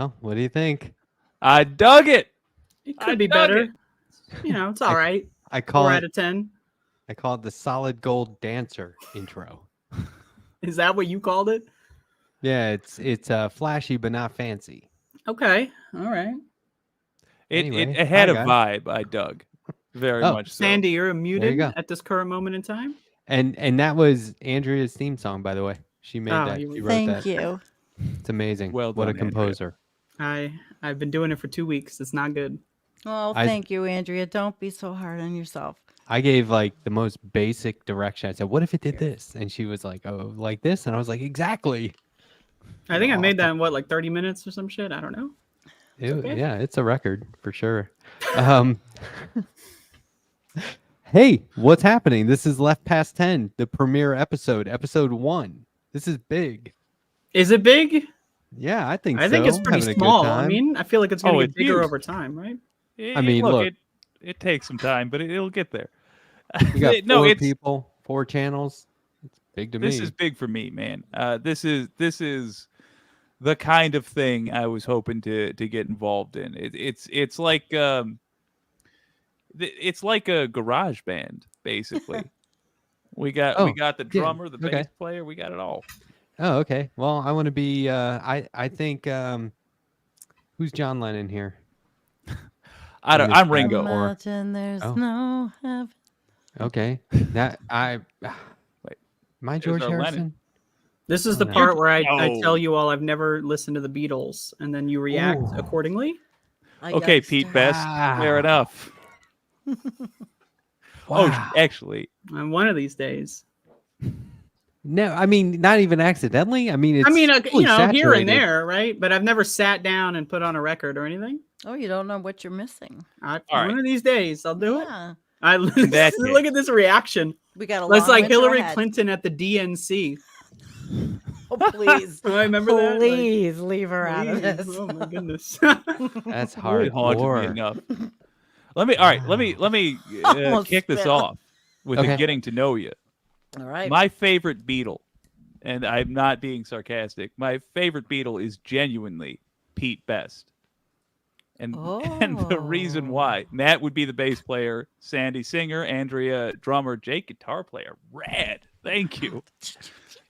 Well, what do you think? I dug it. It could be better. It's all right. I call 4 it out of 10. I call it the solid gold dancer intro. Is that what you called it? Yeah, it's flashy but not fancy. Okay. All right. Anyway, it had hi, a guys. vibe, I dug. Very much so. Sandy, you're muted go. at this current moment in time. And that was Andrea's theme song, by the way. She made that. She wrote Thank that. you. It's amazing. Well What a done, Andrea. composer. I've been doing it for 2 weeks. It's not good. Oh, thank you, Andrea. Don't be so hard on yourself. I gave like the most basic direction. I said, "What if it did this?" And she was like, "Oh, like this?" And I was like, "Exactly." I think I made that in 30 minutes or some shit. I don't know. Okay. Yeah, it's a record for sure. Hey, what's happening? This is Left Past 10, the premiere episode 1. This is big. Is it big? Yeah, I think so. I think it's pretty Having a good small. I time. mean, I feel like it's going to it's get bigger huge. over time, right? I mean, look. It takes some time, but it'll get there. We got No, 4 it's- people, 4 channels. It's big to me. This is big for me, man. This is the kind of thing I was hoping to get involved in. It's like a garage band, basically. we got the drummer, the bass player, we got it all. Oh, okay. Well, I want to be. I think. Who's John Lennon here? I'm Ringo. Imagine there's no heaven. Okay. That I. Wait, Am I George our Harrison? Lennon. This is the no. part where I No. tell you all I've never listened to the Beatles, and then you react Ooh. accordingly. Okay, Pete Best. Fair enough. Wow. Oh, actually, On one of these days. No, I mean not even accidentally. I mean, it's fully here and saturated. there, right? But I've never sat down and put on a record or anything. Oh, you don't know what you're missing. One right. of these days, I'll do it. Yeah. that Look at this reaction. We got a It's long like winter Hillary ahead. Clinton at the DNC. Oh, please. I remember that. Like, Please leave her out of please. this. Oh my goodness. That's really haunted me hardcore. enough. Let me Almost kick this spit. off with Okay. a getting to know you. All right. My favorite Beatle, and I'm not being sarcastic, my favorite Beatle is genuinely Pete Best. And the reason why, Matt would be the bass player, Sandy singer, Andrea drummer, Jake guitar player. Rad. Thank you.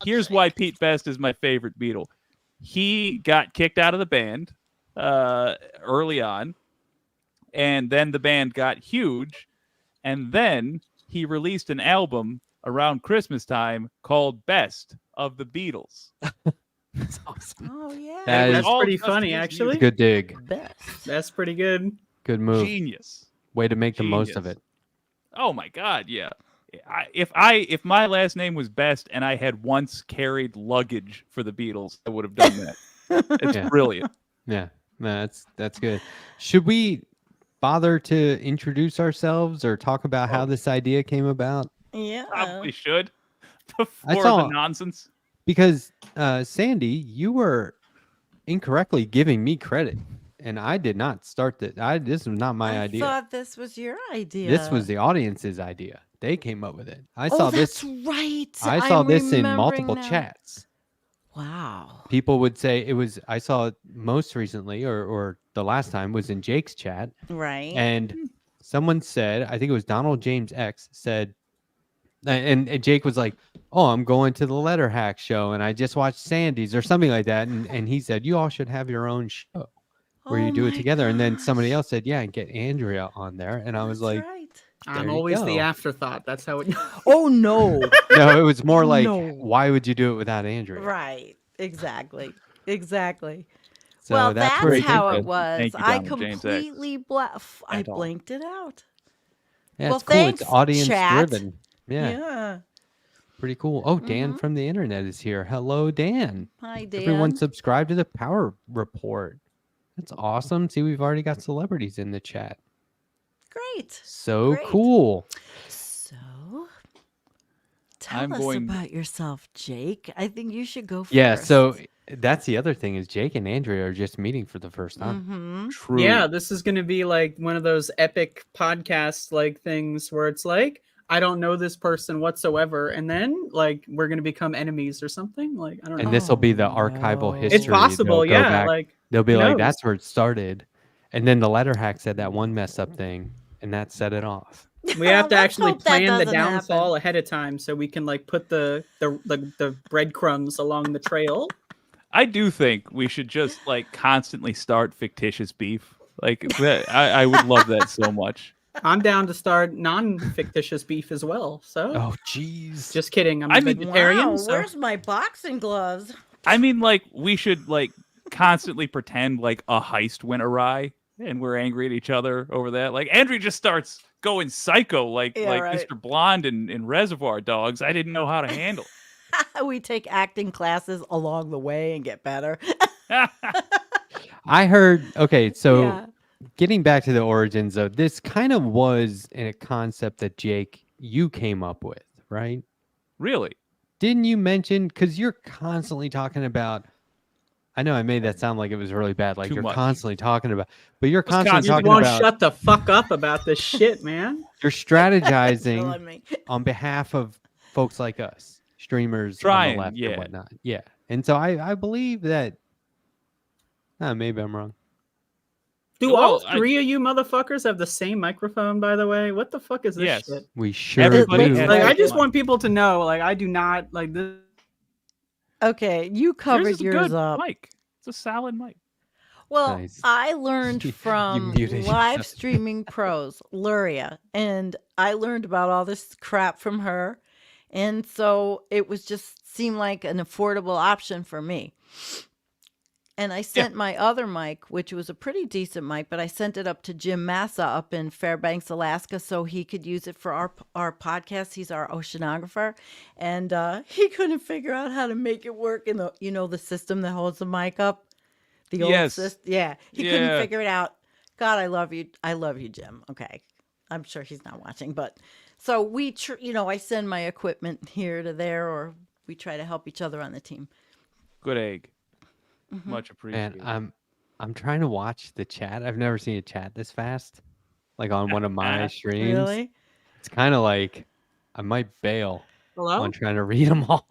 Here's why Pete Best is my favorite Beatle. He got kicked out of the band early on, and then the band got huge, and then he released an album around Christmas time called Best of the Beatles. That's awesome. Oh, yeah. That That's is pretty just funny, his actually. music. good dig. Best. That's pretty good. Good move. Genius. Way to make the most of Genius. it. Oh my God, yeah. If my last name was Best and I had once carried luggage for the Beatles, I would have done that. It's Yeah. brilliant. Yeah, no, that's good. Should we bother to introduce ourselves or talk about how this idea came about? Yeah. Probably should. Before saw- the nonsense. Because Sandy, you were incorrectly giving me credit, and I did not start this. This was not my I idea. thought this was your idea. This was the audience's idea. They came up with it. I Oh, saw that's this. right. I saw I'm this in remembering multiple now. chats. Wow. People would say it was. I saw it most recently, or the last time was in Jake's chat, Right. and someone said, I think it was Donald James X said, and Jake was like, "Oh, I'm going to the Letterhack show, and I just watched Sandy's or something like that," and he said, "You all should have your own show where you Oh do it my together." And then somebody gosh. else said, "Yeah, and get Andrea on there," and I was That's like, right. I'm There you always the go. afterthought. That's how it. Oh, no. "No, it was more like, No. why would you do it without Andrea?" Right. Exactly. Exactly. So well, that's where that's it came how from. it was. Thank you, I Donald James X. completely I At all. blanked it out. Yeah, Well, it's cool. It's thanks, audience chat. driven. Yeah, Yeah. pretty cool. Oh, Dan from the internet is here. Hello, Dan. Hi, Dan. Everyone subscribe to the Power Report. That's awesome. See, we've already got celebrities in the chat. Great. So Great. cool. So, tell I'm us going- about yourself, Jake. I think you should go first. Yeah, so that's the other thing is Jake and Andrea are just meeting for the first time. Mm-hmm. True. Yeah, this is going to be like one of those epic podcast like things where it's like I don't know this person whatsoever, and then like we're going to become enemies or something. Like I don't know. And this will be the Oh, archival no. history. It's possible, They'll go yeah. back Like They'll be Who like, knows? that's where it started. And then the Letterhack said that one mess up thing, and that set it off. We have to Let's actually hope that plan the doesn't downfall happen. ahead of time so we can like put the breadcrumbs along the trail. I do think we should just like constantly start fictitious beef. Like that, I would love that so much. I'm down to start non-fictitious beef as well. So Oh, jeez. just kidding. I'm a I mean- vegetarian. Wow, so where's my boxing gloves? I mean, like we should like constantly pretend like a heist went awry and we're angry at each other over that. Like Andrew just starts going psycho, like Yeah, right. Mr. Blonde in Reservoir Dogs. I didn't know how to handle. We take acting classes along the way and get better. I heard, okay, so Yeah. getting back to the origins of this kind of was a concept that Jake, you came up with, right? Really? Didn't you mention, because you're constantly talking about, I know I made that sound like it was really bad, like Too you're much. constantly talking about, but you're Was constantly you talking won't about, shut the fuck up about this shit, man. you're Killing strategizing me. on behalf of folks like us, streamers on Trying, the left yeah. and whatnot. Yeah. And so I believe that, maybe I'm wrong. Do Well, all I- three of you motherfuckers have the same microphone, by the way? What the fuck is this Yes. shit? We sure Everybody do. has Like, I Right. just want people to know, like, I do not like this. Okay, you Yours covered is a yours good up. mic. It's a solid mic. Well, Nice. I learned You from muted live yourself. streaming pros, Luria, and I learned about all this crap from her. And so it was just seemed like an affordable option for me. And I sent my other mic, which was a pretty decent mic, but I sent it up to Jim Massa up in Fairbanks, Alaska, so he could use it for our podcast. He's our oceanographer, and he couldn't figure out how to make it work in the the system that holds the mic up. The old Yes. system, yeah, he Yeah. couldn't figure it out. God, I love you, Jim. Okay, I'm sure he's not watching, but so we, I send my equipment here to there, or we try to help each other on the team. Good egg. Mhm. Much appreciated. And I'm trying to watch the chat. I've never seen a chat this fast, like on one of my streams. Really? It's kind of like I might bail Hello? on trying to read them all.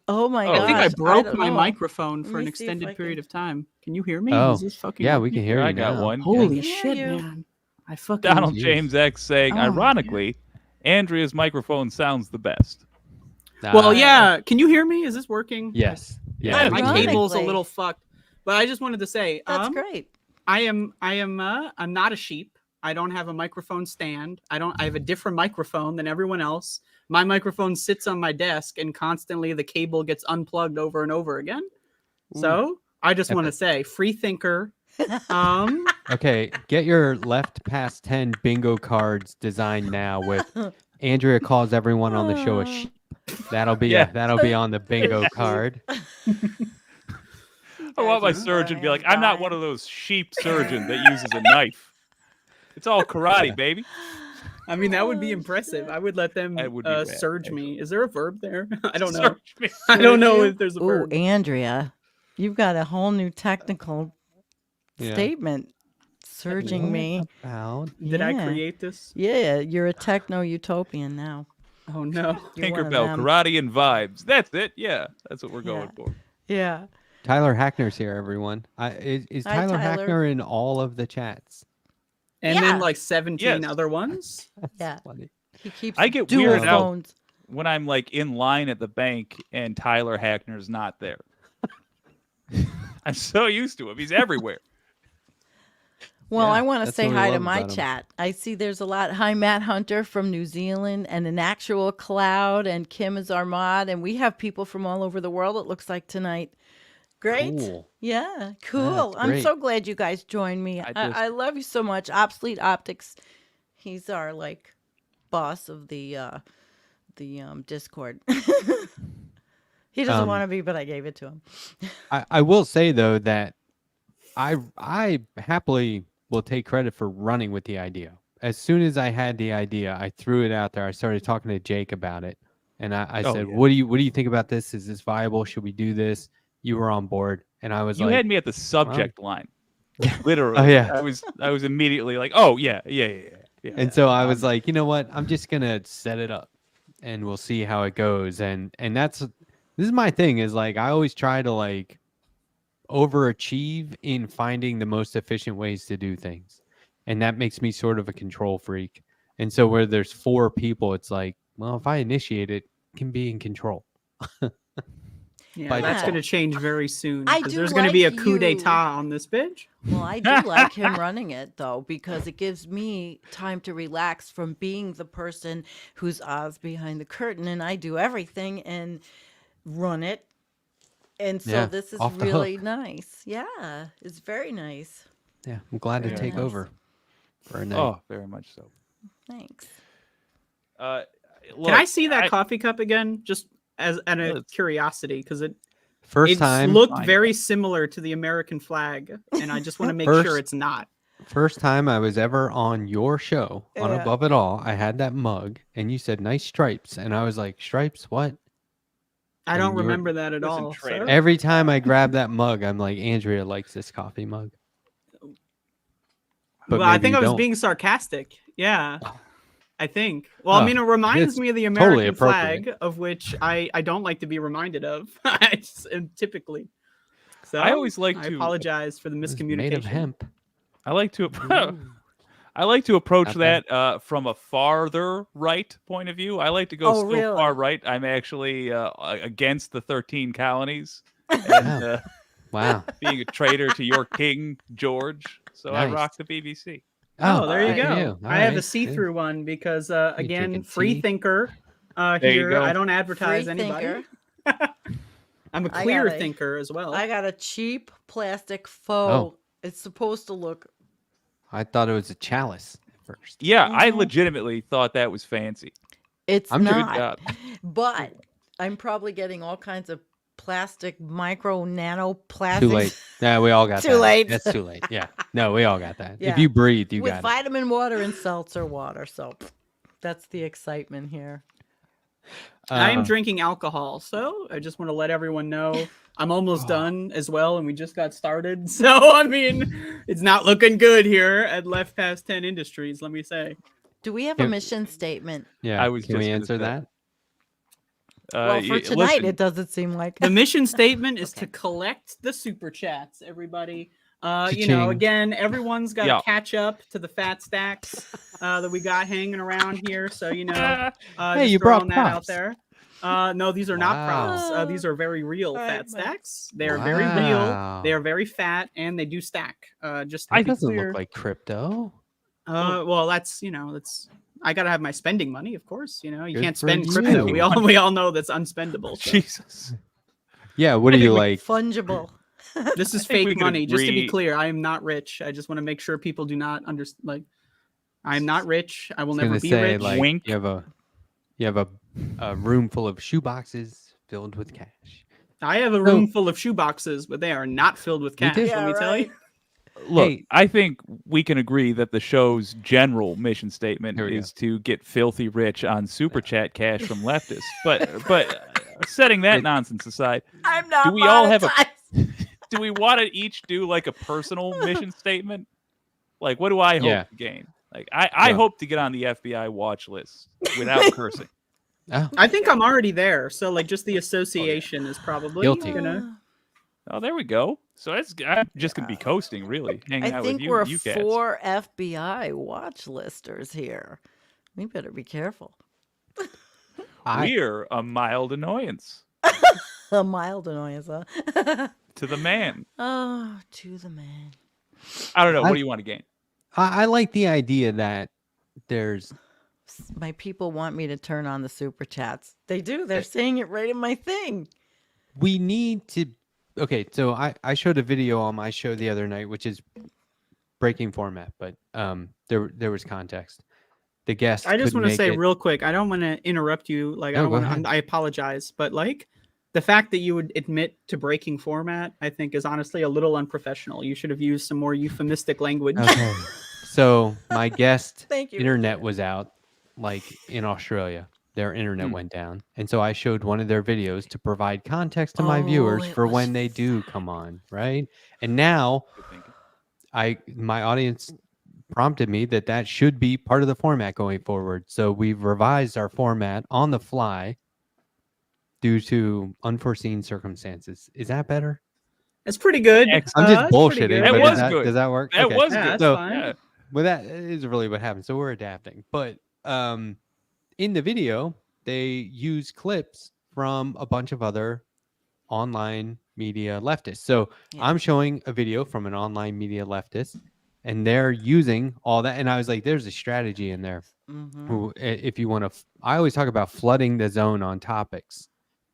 Oh my Oh, gosh! I think I broke don't my know. microphone Let for an me see if I extended period can- of time. Can you hear me? Oh, Is this fucking yeah, we working? can hear Here, you I got now. one. Holy I can hear shit, you. man. I fucking Donald Jeez. James X saying, Oh, ironically, Andrea's microphone sounds the best. Well, Ah, yeah. Can you hear me? Is this working? Yes. Yeah. Yeah, My Ironically. cable's a little fucked. But I just wanted to say, That's great. I'm not a sheep. I don't have a microphone stand. I have a different microphone than everyone else. My microphone sits on my desk and constantly the cable gets unplugged over and over again. So I just want to say, free thinker. Okay, get your left past 10 bingo cards designed now with Andrea calls everyone on the show a sheep. That'll be Yeah. that'll be on the bingo card. I want my Guys are surgeon to be like, dying. I'm not one of those sheep surgeons that uses a knife. It's all karate, baby. I mean, that would be Oh, impressive. shit. I would let them That would be rad, surge actually. me. Is there a verb there? I don't know. Search me. I don't know Surge if there's a Ooh, verb. Andrea, you've got a whole new technical Yeah. statement. Surging What me. about? Did I Yeah. create this? Yeah, you're a techno utopian now. Oh no. You're one of Tinkerbell, them. karate, and vibes. That's it. Yeah, that's what we're going Yeah. for. Yeah. Tyler Hackner's here, everyone. Is Hi, Tyler Tyler. Hackner in all of the chats? And Yeah. then like 17 Yes. other ones. Yeah. Funny. He keeps I get dual weirded out. phones. When I'm like in line at the bank and Tyler Hackner's not there. I'm so used to him. He's everywhere. Well, Yeah, I want to that's say what we hi to love my about 'em. chat. I see there's a lot. Hi, Matt Hunter from New Zealand and an actual cloud, and Kim is our mod, and we have people from all over the world, it looks like, tonight. Great. Cool. Yeah, cool. That's I'm great. so glad you guys joined me. I I, just- I love you so much. Obsolete Optics, he's our like boss of the Discord. He doesn't want to be, but I gave it to him. I will say though that I happily will take credit for running with the idea. As soon as I had the idea, I threw it out there. I started talking to Jake about it, and I Oh, said, yeah. "What do you think about this? Is this viable? Should we do this?" You were on board, and I was You like, had me at the subject line. Literally. Oh, yeah. I was immediately like, oh yeah. and so I was like, you know what? I'm just gonna set it up, and we'll see how it goes. And this is my thing is like I always try to like overachieve in finding the most efficient ways to do things. And that makes me sort of a control freak. And so where there's 4 people, it's like, well, if I initiate it, I can be in control. Yeah, By that's default. going to change very soon. I 'cause do there's going to be a like coup you. d'etat on this bitch. Well, I do like him running it though, because it gives me time to relax from being the person who's Oz behind the curtain, and I do everything and run it. And so Yeah, this is off the really hook. nice. Yeah, it's very nice. Yeah, I'm glad to Very take nice. over for a night. Oh, very much so. Thanks. Look, Can I see that coffee cup again? Just as out of Let's- curiosity, because First it time, looked Fine. very similar to the American flag, and I just want to make First- sure it's not. first time I was ever on your show on Yeah. Above It All. I had that mug, and you said nice stripes, and I was like, stripes, what? I And don't you were- remember that at Listen, all. traitor. sir. Every time I grab that mug, I'm like, Andrea likes this coffee mug. But Well, I maybe think you I was don't. being sarcastic. Yeah, I think. Well, I Oh, mean, it reminds it's me of the totally American appropriate. flag, of which I don't like to be reminded of. Typically. So I always like I to- apologize for the It's miscommunication. made of hemp. I like to I like to approach Not bad. that from a farther right point of view. I like to go Oh, so really? far right. I'm actually against the 13 colonies and Wow. Wow. being a traitor to your king George. So I Nice. rock the BBC. Oh, there you good for go. All I have a right, see-through one because again, drinking free tea? thinker. There you Here, go. I don't advertise Free anybody. thinker. I'm a I clear got a- thinker as well. I got a cheap plastic faux. Oh. It's supposed to look. I thought it was a chalice at first. Yeah, I Mhm. legitimately thought that was fancy. It's I'm doing Good not. job. But I'm probably getting all kinds of plastic, micro, nano Too plastics. late. Yeah, we all got Too that. late. That's too late. Yeah. No, we all got that. Yeah. If you breathe, you with got it. vitamin water and seltzer water. So that's the excitement here. I am Uh, drinking alcohol, so I just want to let everyone know I'm almost done as well, and we just got started. So I mean, it's not looking good here at Left Past 10 Industries. Let me say. Do we have a Yeah. mission statement? Yeah. I was Can we just gonna answer say. that? Well, for tonight, listen, it doesn't seem like. The mission statement is Okay. to collect the super chats, everybody. You know, Cha-ching. again, everyone's got to Yeah. catch up to the fat stacks that we got hanging around here. So you know, Hey, just you brought throwing that out props. there. No, these are not props. Wow. These are very real All right, fat Mike. stacks. They are very real. Wow. They are very fat, and they do stack. Just to That be doesn't clear. look like crypto. Well, that's that's. I gotta have my spending money, of course. You know, you Good can't for spend crypto. you. We all know that's unspendable. So. Jesus. Yeah. What are you like? Fungible. This is think we fake could money. Just to be agree- clear, I am not rich. I just want to make sure people do not understand. Like, I am not rich. I will I was never gonna be say, rich. like, Wink. you have a room full of shoe boxes filled with cash. I have a room full of shoe boxes, but they are not filled with Me cash. too. Let Yeah, me tell you. Look, Hey. I think we can agree that the show's general mission statement Here we is to get filthy rich on super chat cash from leftists. But setting that nonsense aside, I'm not. Do we all have a- monetized. do we want to each do like a personal mission statement? Like, what do I hope Yeah. to gain? Like, I Yeah. hope to get on the FBI watch list without cursing. Oh, I think I'm already there. So, like, just the association is probably Guilty. gonna. Oh, there we go. So I'm just gonna be coasting, really, hanging I out think with we're you cats. 4 FBI watch listers here. We better be careful. We're a mild annoyance A mild annoyance, huh? to the man. Oh, to the man. I don't know. What I- do you want to gain? I like the idea that there's My people want me to turn on the super chats. They do. They're saying it right in my thing. we need to. Okay, so I showed a video on my show the other night, which is breaking format, but there was context. The guest. I just couldn't want to make say it. real quick. I don't want to interrupt you. Like, I No, don't go want ahead. to. I apologize, but like, the fact that you would admit to breaking format, I think, is honestly a little unprofessional. You should have used some more euphemistic language. Okay. So my guest Thank you. internet was out, like in Australia. Their internet went down, and so I showed one of their videos to provide context to my viewers Oh, it for was when they do come on, right? And now Good thinking. my audience prompted me that should be part of the format going forward. So we've revised our format on the fly due to unforeseen circumstances. Is that better? It's pretty good. I'm just It's pretty bullshitting. good. That but was does good. Does that work? That Okay. was Yeah, good. that's So- fine. Yeah. Well, that is really what happened. So we're adapting. But in the video, they use clips from a bunch of other online media leftists. So Yeah. I'm showing a video from an online media leftist, and they're using all that. And I was like, there's a strategy in there. Mhm. If you want to, I always talk about flooding the zone on topics,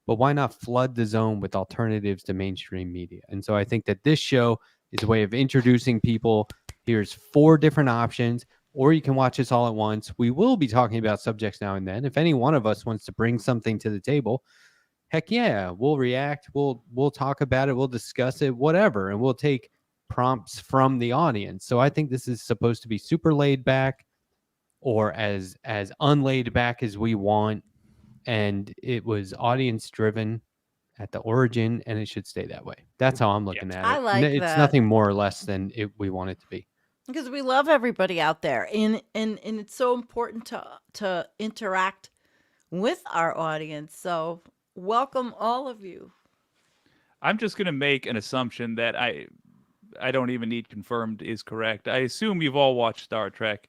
but why not flood the zone with alternatives to mainstream media? And so I think that this show is a way of introducing people. Here's 4 different options, or you can watch this all at once. We will be talking about subjects now and then. If any one of us wants to bring something to the table, heck yeah, we'll react. We'll talk about it. We'll discuss it, whatever, and we'll take prompts from the audience. So I think this is supposed to be super laid back, or as unlaid back as we want, and it was audience driven at the origin, and it should stay that way. That's how I'm looking at it. I like It's that. nothing more or less than we want it to be. Because we love everybody out there, and it's so important to interact with our audience. So welcome all of you. I'm just going to make an assumption that I don't even need confirmed is correct. I assume you've all watched Star Trek.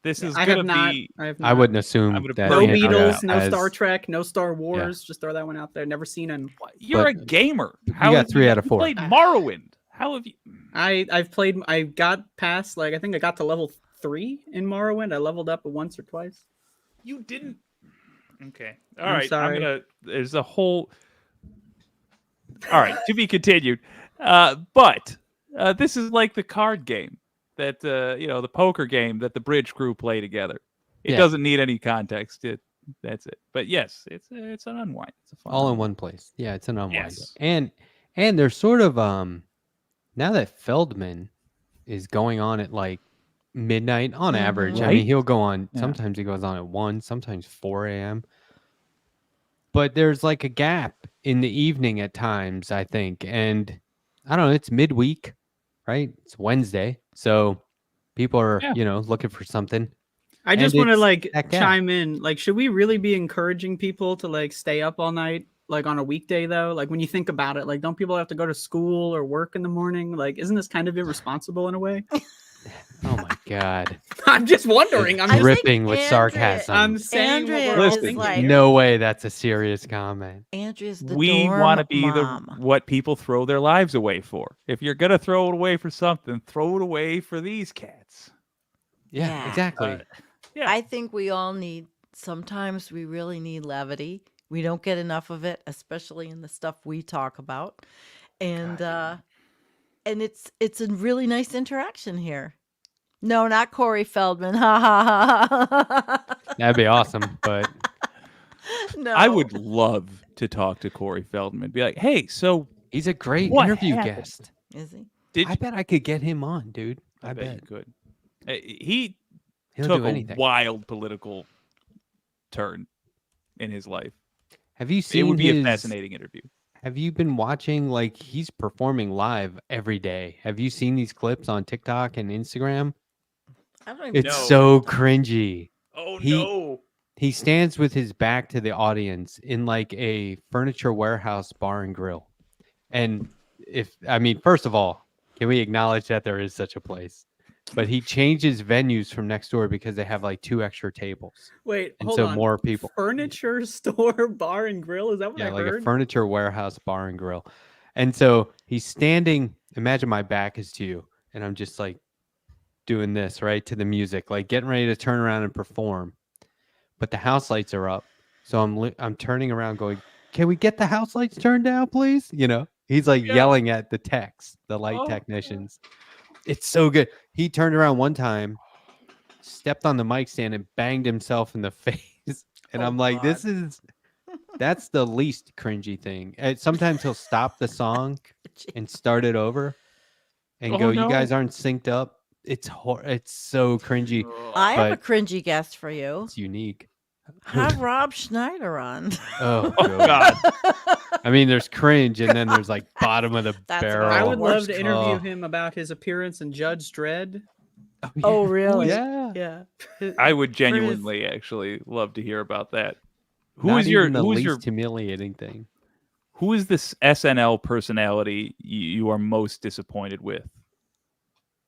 This is I going have to not. be. I have I not. wouldn't assume I would that No approve Andrea Beatles, no has- Star Trek, no Star Wars. Just throw that one out there. Never seen an. You're But a gamer. you How got have 3 out of 4. You played Morrowind. How have you? I've played. I got past I think I got to level 3 in Morrowind. I leveled up once or twice. You didn't. Okay. All I'm right. sorry. There's a whole. All right. To be continued. But this is like the card game that the poker game that the Bridge crew play together. It Yeah. doesn't need any context. That's it. But yes, it's an unwind. It's a fun all in unwind. one place. Yeah, it's an unwind. Yes. And there's sort of now that Feldman is going on at like midnight on average. I mean, Right? he'll go on. Yeah. Sometimes he goes on at 1, sometimes 4 a.m. But there's like a gap in the evening at times, I think. And I don't know, it's midweek, right? It's Wednesday. So people are, Yeah. looking for something. I just And want to it's like that gap. chime in. Like, should we really be encouraging people to like stay up all night, like on a weekday though? Like when you think about it, like don't people have to go to school or work in the morning? Like, isn't this kind of irresponsible in a way? Oh my God. I'm just wondering. I'm I just, think Dripping with Andrea- sarcasm. I'm saying what Andrea we're all is thinking like- here. No way that's a serious comment. Andrea's the We dorm want to be mom. what people throw their lives away for. If you're gonna throw it away for something, throw it away for these cats. Yeah, Yeah. exactly. Yeah. I think we all need. Sometimes we really need levity. We don't get enough of it, especially in the stuff we talk about, and it's a really nice interaction here. No, not Corey Feldman. Ha ha ha. That'd be awesome. But No, I would love to talk to Corey Feldman. Be like, hey, so he's a great What interview happened? guest. Is he? did I bet I could get him on, dude. I bet bet you could. He he'll took do a anything. wild political turn in his life. Have you It seen would be his, a fascinating interview. Have you been watching, like, he's performing live every day? Have you seen these clips on TikTok and Instagram? I don't even It's No. so cringy. Oh He- no! He stands with his back to the audience in like a furniture warehouse bar and grill. And first of all, can we acknowledge that there is such a place? But he changes venues from next door because they have like 2 extra tables. Wait, And hold so on. more people. Furniture store, bar and grill. Is that what Yeah, I like heard? a furniture warehouse bar and grill. And so he's standing, imagine my back is to you, and I'm just like doing this, right, to the music, like getting ready to turn around and perform. But the house lights are up. So I'm turning around going, "Can we get the house lights turned down, please?" He's like Yeah. yelling at the techs, the light Oh, technicians. It's so good. He turned around one time, stepped on the mic stand and banged himself in the face. And Oh, I'm like, God. that's the least cringy thing. And sometimes he'll stop the song and start it over and Oh, go, no. "You guys aren't synced up." It's so cringy. I have a But- cringy guest for you. It's unique. Have Rob Schneider on. Oh, Oh God. God! I mean, there's cringe, and then there's like bottom of the That's barrel. I would love worst. to interview Oh. him about his appearance in Judge Dredd. Oh, really? Yeah. Yeah. I would genuinely actually love to hear about that. Who Not is your even the who's least your humiliating thing? Who is this SNL personality you are most disappointed with?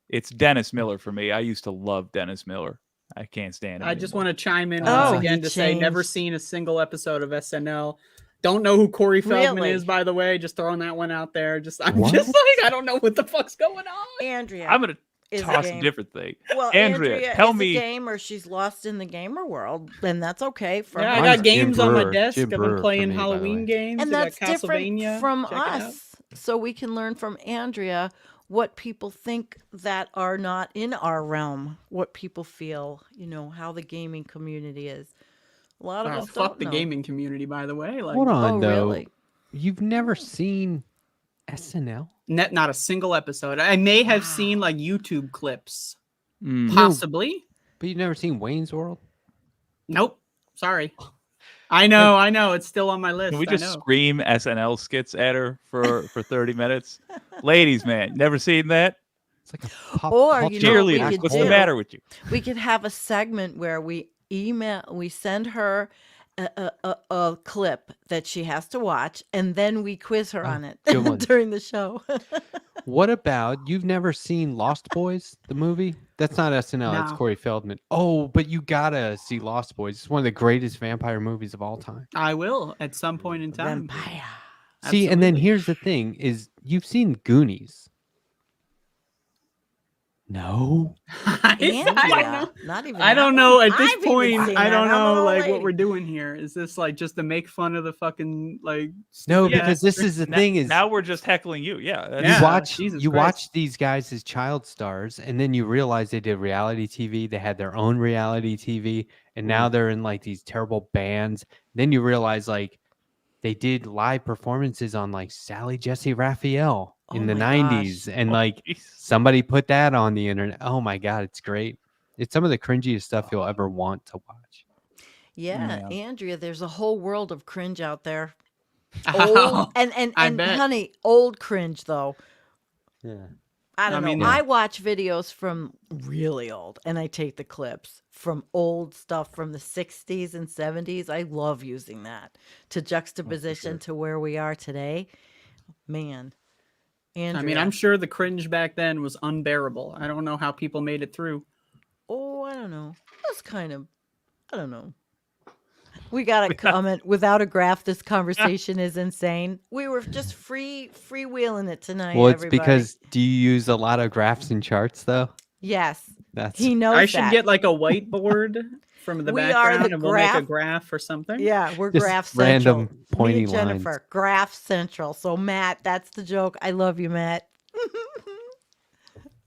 It's Dennis Miller for me. I used to love Dennis Miller. I can't stand him I just anymore. want to chime in Oh, once he again to say never changed. seen a single episode of SNL. Don't know who Corey Feldman Really? is, by the way. Just throwing that one out there. I'm What? just like, I don't know what the fuck's going on. Andrea I'm gonna is a toss a game. different thing. Well, Andrea, tell is me. a gamer. She's lost in the gamer world, and that's okay for Yeah, I her. got Mine's Jim games on my Brewer. desk. Jim I've been Brewer for playing me, by the Halloween way. games. And I that's got different Castlevania. from Check it out. us. So we can learn from Andrea what people think that are not in our realm, what people feel, how the gaming community is. A lot of Oh, us fuck don't the know. gaming community, by the way. Like, Hold on, Oh, though. really? You've never seen SNL? not a single episode. I may have Wow. seen like YouTube clips, Mm. possibly. But you've never seen Wayne's World? Nope. Sorry. I know. It's still on my list. Can we I just know. scream SNL skits at her for 30 minutes? Ladies, man, never seen that? It's like a pop Or, culture you know what we Cheerleaders, could what's do? the matter with you? We could have a segment where we send her a clip that she has to watch, and then we quiz her Oh, on it good one. during the show. What about you've never seen Lost Boys, the movie? That's not SNL. That's No. Corey Feldman. Oh, but you gotta see Lost Boys. It's one of the greatest vampire movies of all time. I will at some point in time. Vampire. See, and then Absolutely. here's the thing: is you've seen Goonies? No. Andrea, not even. I that don't one. know at this I've even point. seen I that. don't I'm an know old like lady. what we're doing here. Is this like just to make fun of the fucking like? No, stupid because ass- this is the thing: is Now we're just heckling you. Yeah. That's, you Yeah, watch Jesus you Christ. watch these guys as child stars, and then you realize they did reality TV. They had their own reality TV, and now they're in like these terrible bands. Then you realize like they did live performances on like Sally Jesse Raphael in Oh the my '90s, gosh. and Oh, like jeez. somebody put that on the internet. Oh my god, it's great! It's some of the cringiest stuff you'll ever want to watch. Yeah, Yeah. Andrea, there's a whole world of cringe out there. Oh, Old and I bet. honey, old cringe though. Yeah. I don't I mean, know. yeah. I watch videos from really old, and I take the clips from old stuff from the 60s and 70s. I love using that to juxtaposition sure. to where we are today. Man, Andrea. I mean, I'm sure the cringe back then was unbearable. I don't know how people made it through. Oh, I don't know. That's kind of, I don't know. We got a comment without a graph. This conversation is insane. We were just freewheeling it tonight. Well, it's everybody. because do you use a lot of graphs and charts though? yes, That's he knows I should that. get like a whiteboard from the We are background, the and we'll make a graph- graph or something. Yeah, we're Just Graph Central. random Me pointy and Jennifer, lines. Graph Central. So Matt, that's the joke. I love you, Matt.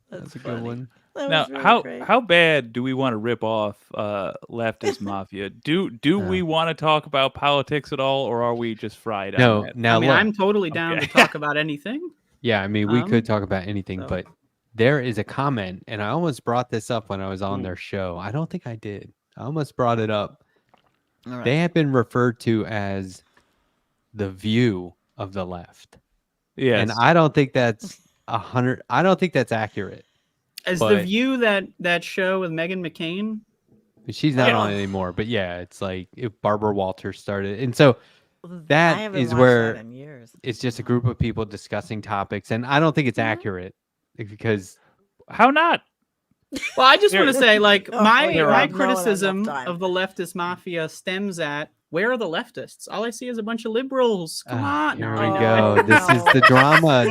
That's a funny. good one. That Now, was really great. how bad do we want to rip off Leftist Mafia? Do we want to talk about politics at all, or are we just fried on No, that? now I mean, look. I'm totally down Okay. to talk about anything. Yeah, I mean, we could Um, talk about anything, so- but there is a comment, and I almost brought this up when I was on Ooh. their show. I don't think I did. I almost brought it up. All right. They have been referred to as the view of the left, Yes. and I don't think that's 100. I don't think that's accurate. Is the But- View that show with Meghan McCain? She's not Yeah. on it anymore, but yeah, it's like if Barbara Walters started, and so that I haven't is watched where that in years. it's just a group of people discussing topics, and I don't think it's Mhm. accurate because How not? Well, I just There- want to say, like, Oh, my there my are- no, criticism enough time. of the leftist mafia stems at where are the leftists? All I see is a bunch of liberals. Come on, here no, we I know. go. This is the drama.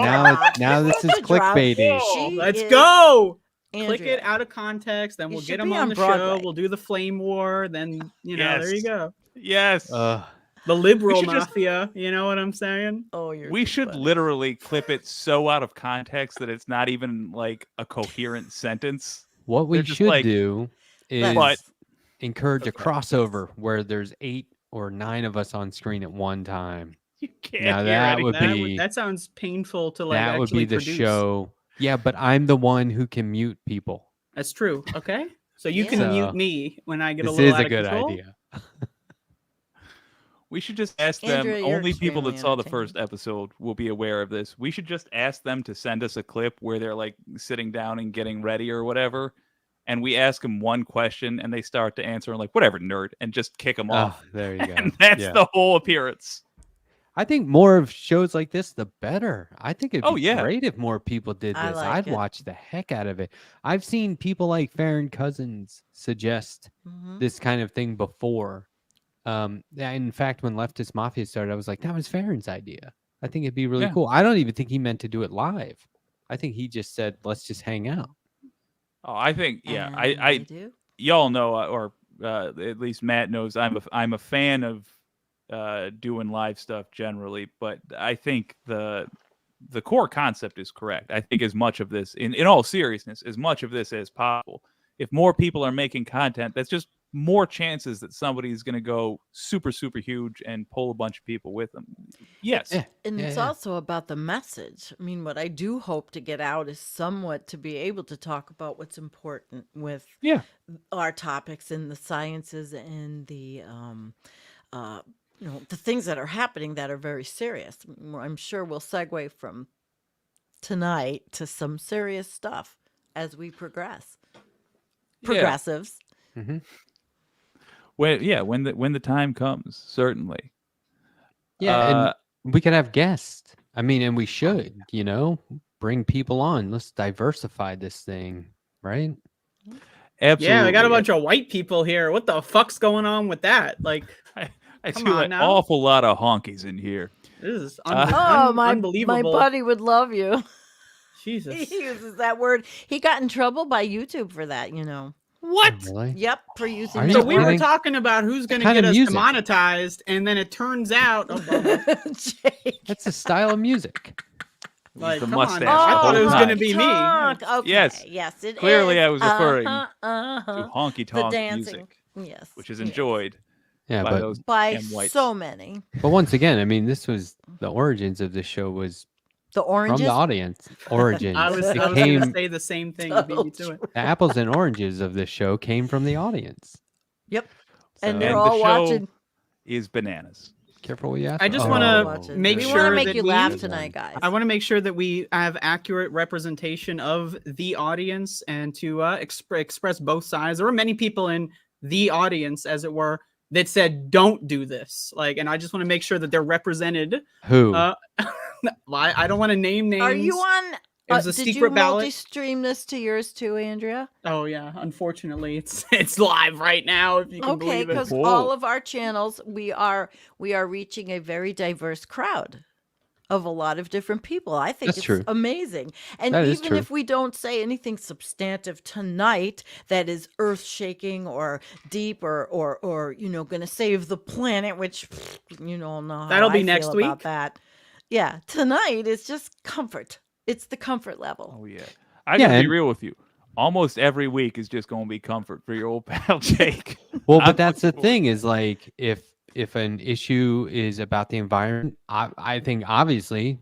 Now this is The drama. clickbaiting. She Let's is- go. Click Andrea, it out of context, then You we'll should get them be on on the Broadway. show. We'll do the flame war. Then there you Yes. go. Yes. The liberal should just- mafia. You know what I'm saying? Oh, you're We too should funny. literally clip it so out of context that it's not even like a coherent sentence. What we They're just should like- do is Let's- But- encourage a Okay. crossover where there's 8 or 9 of us on screen at one time. You can't Now hear that anything. would be That sounds painful to like that would actually be the produce. show. Yeah, but I'm the one who can mute people. That's true. Okay, so you Yeah. can So, mute me when I get a This little is out a of good control. idea. We should just ask Andrea, them. you're Only people that extremely saw the entertaining. first episode will be aware of this. We should just ask them to send us a clip where they're like sitting down and getting ready or whatever. And we ask them one question and they start to answer and like, whatever, nerd, and just kick them Oh, off. there you go. And that's Yeah. the whole appearance. I think more of shows like this, the better. I think it'd Oh, be yeah. great if more people did I this. like I'd it. watch the heck out of it. I've seen people like Farron Cousins suggest Mhm. this kind of thing before. In fact, when Leftist Mafia started, I was like, that was Farron's idea. I think it'd be really Yeah. cool. I don't even think he meant to do it live. I think he just said, let's just hang out. Oh, I think And I they do. y'all know, or at least Matt knows, I'm a fan of doing live stuff generally, but I think the core concept is correct. I think as much of this, in all seriousness, as much of this as possible. If more people are making content, that's just more chances that somebody's going to go super, super huge and pull a bunch of people with them. Yes. Yeah. And it's yeah. also about the message. I mean, what I do hope to get out is somewhat to be able to talk about what's important with Yeah. our topics in the sciences and the the things that are happening that are very serious. I'm sure we'll segue from tonight to some serious stuff as we progress. Progressives. Mm-hmm. When the time comes, certainly. Yeah, and we could have guests. I mean, and we should, bring people on. Let's diversify this thing, right? Absolutely. Yeah, I got a bunch of white people here. What the fuck's going on with that? Like, I come feel on an now. awful lot of honkies in here. This is My unbelievable. buddy would love you. Jesus. He uses that word. He got in trouble by YouTube for that, What? Oh, really? Yep, for using Are that you So we were kidding? talking about who's going to kind get of us music? demonetized, and then it turns out, oh, bummer. Jake. That's a style of music. Like, the come on mustache. now. I the thought it whole was time. going to be me. Honky tonk. Okay. Yes. Yes, it Clearly is. I was referring to to honky the tonk dancing. music, Yes. which is yes. enjoyed Yeah, by but those by damn whites. so many. but once again, I mean, this was the origins of this show was The from oranges. the audience. Origins. I was It going to came, say the same thing. You beat me to it. the apples and oranges of this show came from the audience. Yep. So- And they're And all the show watching. is bananas. Careful what you ask I for. just Oh. wanna Watching. make we sure want to make that you we- laugh Good tonight, one. guys. I want to make sure that we have accurate representation of the audience and to express both sides. There were many people in the audience, as it were, that said, don't do this. And I just want to make sure that they're represented. Who? I don't want to name names. Are you on? It was a did secret you ballot. multi-stream this to yours too, Andrea? Oh yeah, unfortunately, it's live right now. If you can Okay, believe it. because Whoa. all of our channels, we are reaching a very diverse crowd of a lot of different people. I think That's it's true. amazing. And That is even true. if we don't say anything substantive tonight that is earth-shaking or deep or going to save the planet, which know how That'll be I next feel about week. that. Yeah, tonight is just comfort. It's the comfort level. Oh yeah. I gotta Yeah, be and- real with you. Almost every week is just gonna be comfort for your old pal Jake. Well, I'm but that's the looking forward- thing is like if an issue is about the environment, I think obviously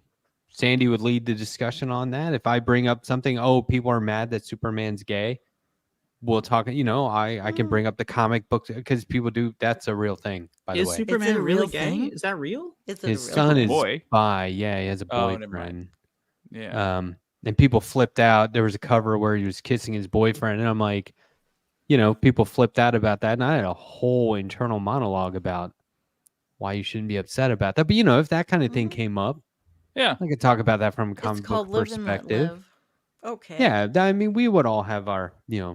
Sandy would lead the discussion on that. If I bring up something, oh, people are mad that Superman's gay, we'll talk. I can bring up the comic books because people do. That's a real thing, by the Is way. Superman a really real gay? thing? Is that real? It's a His real son thing. is Boy. bi. Yeah, he has a Oh, never mind. boyfriend. Yeah. And people flipped out. There was a cover where he was kissing his boyfriend, and I'm like, people flipped out about that, and I had a whole internal monologue about why you shouldn't be upset about that. But if that kind of thing Mhm. came up, Yeah. I could talk about that from a It's comic called book live and let perspective. live. Okay. Yeah, I mean, we would all have our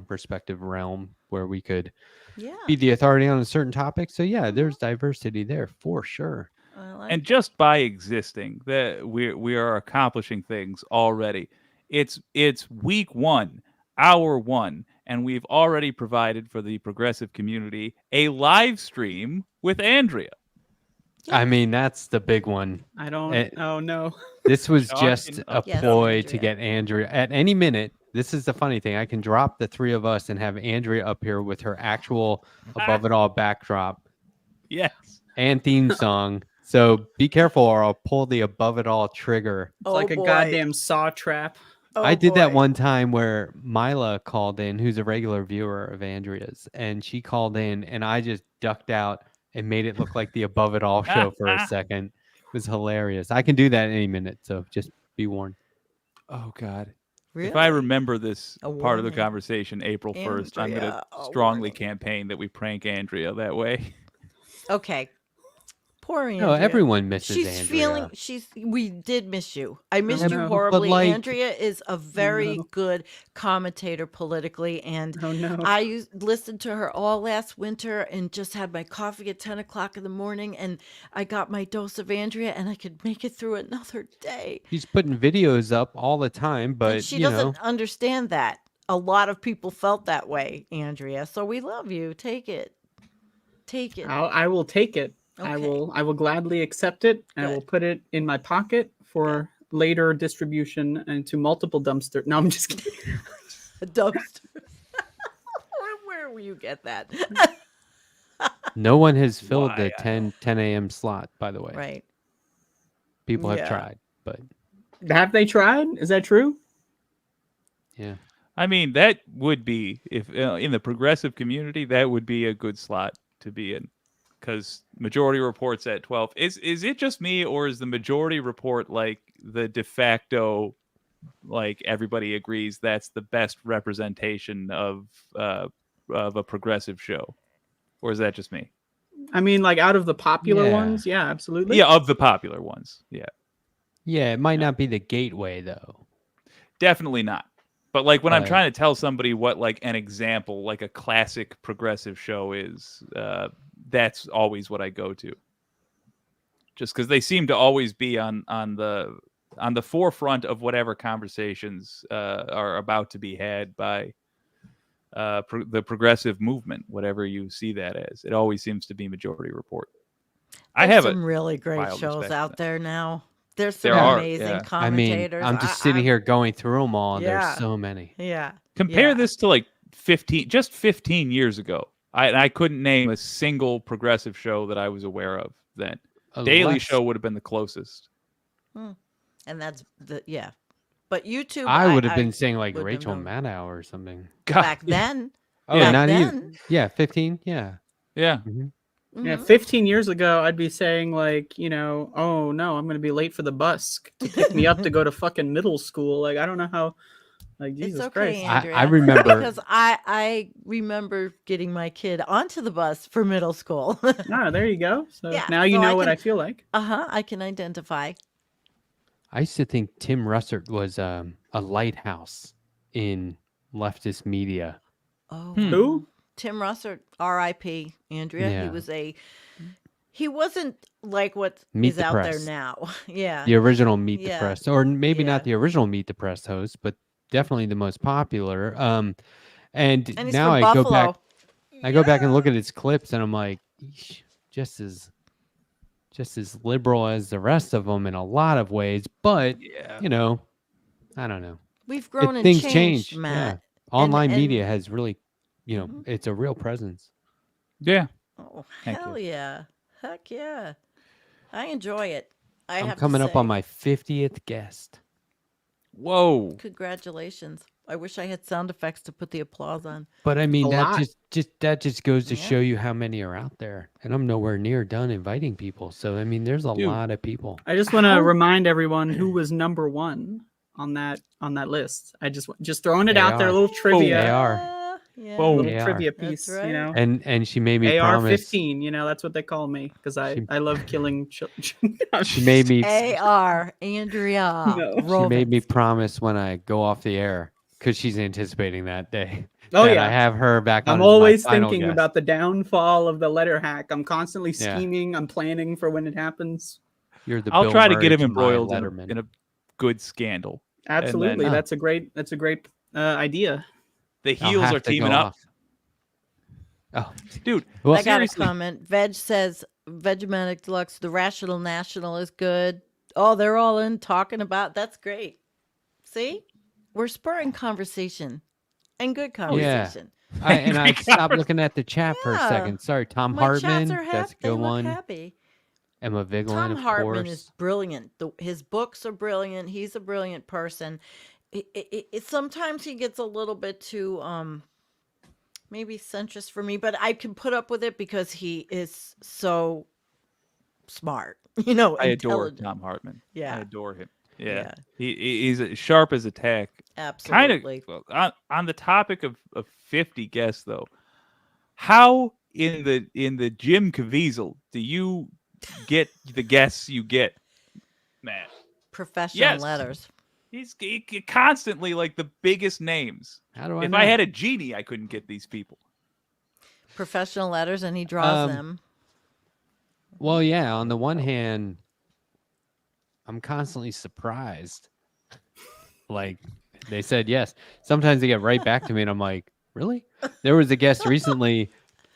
respective realm where we could Yeah. be the authority on a certain topic. So yeah, there's diversity there for sure. I like And just by existing, that we are accomplishing things already. It's week 1, hour 1, and we've already provided for the progressive community a live stream with Andrea. I mean, that's the big one. I don't. Eh, Oh no. This was Shocking just a upset. Yes, ploy to Andrea. get Andrea at any minute. This is the funny thing. I can drop the three of us and have Andrea up here with her actual above it all backdrop Yes. and theme song. So be careful or I'll pull the above it all trigger. It's like a boy. goddamn saw trap. Oh, I did that boy. one time where Mila called in, who's a regular viewer of Andrea's, and she called in and I just ducked out and made it look like the above it all show for a second. It was hilarious. I can do that any minute, so just be warned. Oh God. Really? If I remember this A part of the warning. conversation April 1st, I'm going Andrea, to a strongly warning. campaign that we prank Andrea that way. Okay. Poor Andrea. No, everyone misses She's Andrea. we did miss you. I missed you no. But, horribly. like- Andrea is a very no. good commentator politically, and Oh no. I listened to her all last winter and just had my coffee at 10 o'clock in the morning, and I got my dose of Andrea, and I could make it through another day. She's putting videos up all the time, but And she you know, doesn't understand that. A lot of people felt that way, Andrea. So we love you. Take it. Take it. I will take it. I Okay. will gladly accept it. And I Good. will put it in my pocket for later distribution into multiple dumpster. No, I'm just kidding. A dumpster. Where will you get that? no one has filled Why, the 10 a.m. slot. By the way, Right. people have Yeah. tried, but Have they tried? Is that true? yeah, I mean, that would be, if in the progressive community, that would be a good slot to be in, because Majority Report's at 12. Is it just me, or is the Majority Report like the de facto, like everybody agrees that's the best representation of a progressive show, or is that just me? I mean, like out of the popular Yeah. ones, yeah, absolutely. Yeah, of the popular ones, yeah, yeah. It might not be the gateway though. definitely not. But like when I'm Right. trying to tell somebody what like an example, like a classic progressive show is, that's always what I go to. Just because they seem to always be on the forefront of whatever conversations are about to be had by the progressive movement, whatever you see that as. It always seems to be Majority Report. I There's have some really great wild shows respect for out that. there now. There's some There are, amazing yeah. I mean, commentators. I'm just sitting here going through them all. And Yeah. There's so many. Yeah. Compare Yeah. this to like 15 years ago. I couldn't name a single progressive show that I was aware of then. Daily Less- Show would have been the closest. And that's yeah. But YouTube, I would have been saying like wouldn't have Rachel known. Maddow or something. God, back then. Oh, Yeah. not Back even. then. Yeah, 15. Yeah. yeah. Yeah, Mhm. 15 years ago, I'd be saying like, oh no, I'm gonna be late for the bus to pick me up to go to fucking middle school. Like, I don't know how. Like, Jesus It's okay, Christ. Andrea. I remember- because I remember getting my kid onto the bus for middle school. Ah, there you go. So Yeah, now you so know I what can- I feel like. I can identify. I used to think Tim Russert was a lighthouse in leftist media. Oh, Who? Tim Russert, R.I.P. Andrea. Yeah. He wasn't like what Meet is the out there Press. now. Yeah. The original Meet the Yeah. Press, or maybe not Yeah. the original Meet the Press host, but definitely the most popular. And And he's now from I Buffalo. go back. I go back and look at his clips, and I'm like, "Eesh, just as liberal as the rest of them in a lot of ways. But Yeah. I don't know. We've grown and Things changed, change. Matt. Yeah. Online and- media has really, Mhm. it's a real presence. Yeah. Oh, Thank hell you. yeah. Heck yeah. I enjoy it. I'm have to coming up say. on my 50th guest. Whoa. Congratulations. I wish I had sound effects to put the applause on. But I mean, A that lot. just goes to Yeah. show you how many are out there, and I'm nowhere near done inviting people. So I mean, there's a Dude. lot of people. I just want to How- remind everyone who was number one on that list. I just throwing it They out there, a are. little They trivia, are. Yeah. Boom. little They are. trivia That's piece. right. And she made me AR promise. 15. That's what they call me because She- I love killing children. She made me. A.R. Andrea. No. She made me Rovensky. promise when I go off the air because she's anticipating that day. Oh that yeah. I have her back on. I'm as my always final thinking guest. about the downfall of the Letterhack. I'm constantly Yeah. scheming. I'm planning for when it happens. You're the. I'll Bill try to Murray get him my embroiled Letterman. in a good scandal. Absolutely, then- that's a great idea. The I'll heels have are to go teaming up. off. Oh, Dude, well, I got a seriously. comment. Veg says Vegemanic Deluxe, the Rational National is good. Oh, they're all in talking about that's great. See? We're spurring conversation and good conversation. I stopped looking at the chat for a Yeah. second. Sorry, Tom My Hartman. chats are happy. That's a They good look one. happy. Emma Vigeland, Tom of Hartman course. is brilliant. His books are brilliant. He's a brilliant person. Sometimes he gets a little bit too maybe centrist for me, but I can put up with it because he is so smart. I adore intelligent. Tom Hartman. Yeah. I adore him. Yeah. Yeah. He's as sharp as a tack. Kind Absolutely. of on the topic of 50 guests though. How in the Jim Caviezel do you get the guests you get, Matt. Professional Yes. letters. He's constantly like the biggest names. How do I If know? I had a genie, I couldn't get these people. Professional letters, and he draws Um, them. Well, yeah, on the one hand, I'm constantly surprised. Like, they said yes. Sometimes they get right back to me, and I'm like, really? There was a guest recently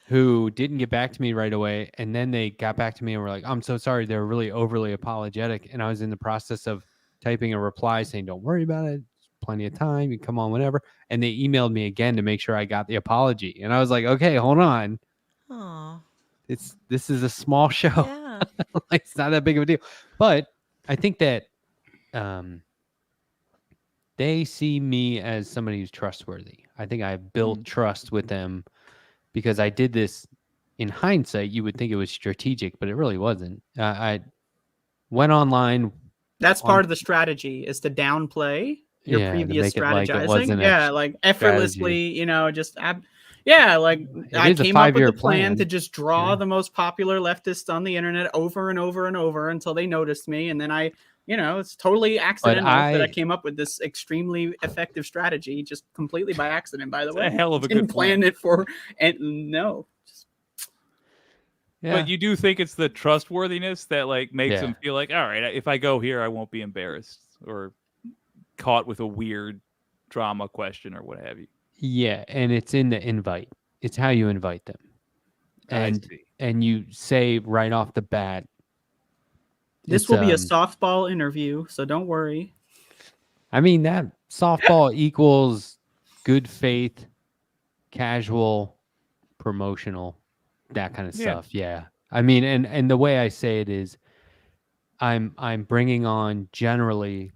who didn't get back to me right away, and then they got back to me and were like, I'm so sorry. They were really overly apologetic. And I was in the process of typing a reply saying, don't worry about it. Plenty of time. You can come on whenever. And they emailed me again to make sure I got the apology. And I was like, okay, hold on. Oh, This is a small show. yeah. Like, it's not that big of a deal. But I think that they see me as somebody who's trustworthy. I think I built trust with them because I did this. In hindsight, you would think it was strategic, but it really wasn't. I went online. That's part of the strategy, is to downplay your To previous make it like it strategizing. wasn't Yeah, a like effortlessly, just like It I is a came up with 5-year a plan to plan. just draw Yeah. the most popular leftists on the internet over and over and over until they noticed me, and then it's totally accidental that I came up with this extremely effective strategy just completely by accident. By the It's way, a hell of a didn't good plan plan. it for, and no. Yeah. But you do think it's the trustworthiness that like makes them feel like, all right, if I go here, I won't be embarrassed or caught with a weird drama question or what have you. Yeah, and it's in the invite. It's how you invite them. I see. And you say right off the bat. This will be a softball interview, so don't worry. I mean, that softball equals good faith, casual, promotional, that kind of stuff. Yeah. I mean, and the way I say it is I'm bringing on generally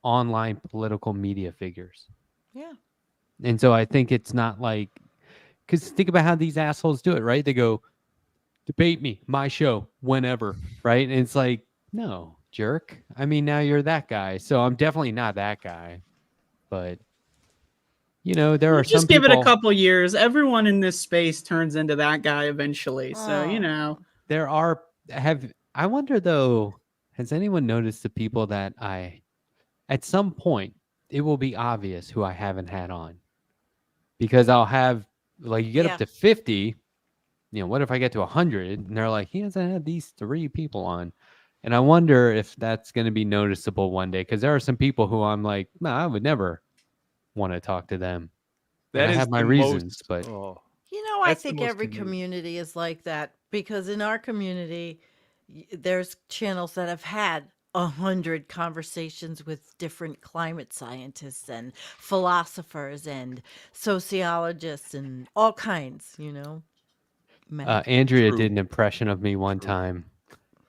online political media figures. Yeah. And so I think it's not like, because think about how these assholes do it, right? They go, debate me, my show, whenever, right? And it's like, no, jerk. I mean, now you're that guy. So I'm definitely not that guy. But, there are some just give people. it a couple years. Everyone in this space turns into that guy eventually. So, There are, I wonder though, has anyone noticed the people that at some point, it will be obvious who I haven't had on. Because I'll have, like, you get up to 50, what if I get to 100 and they're like, he hasn't had these 3 people on. And I wonder if that's going to be noticeable one day. Because there are some people who I'm like, no, I would never want to talk to them. That I is have my the reasons, most, but I think every community is like that, because in our community, there's channels that have had 100 conversations with different climate scientists and philosophers and sociologists and all kinds, Andrea did an impression of me one time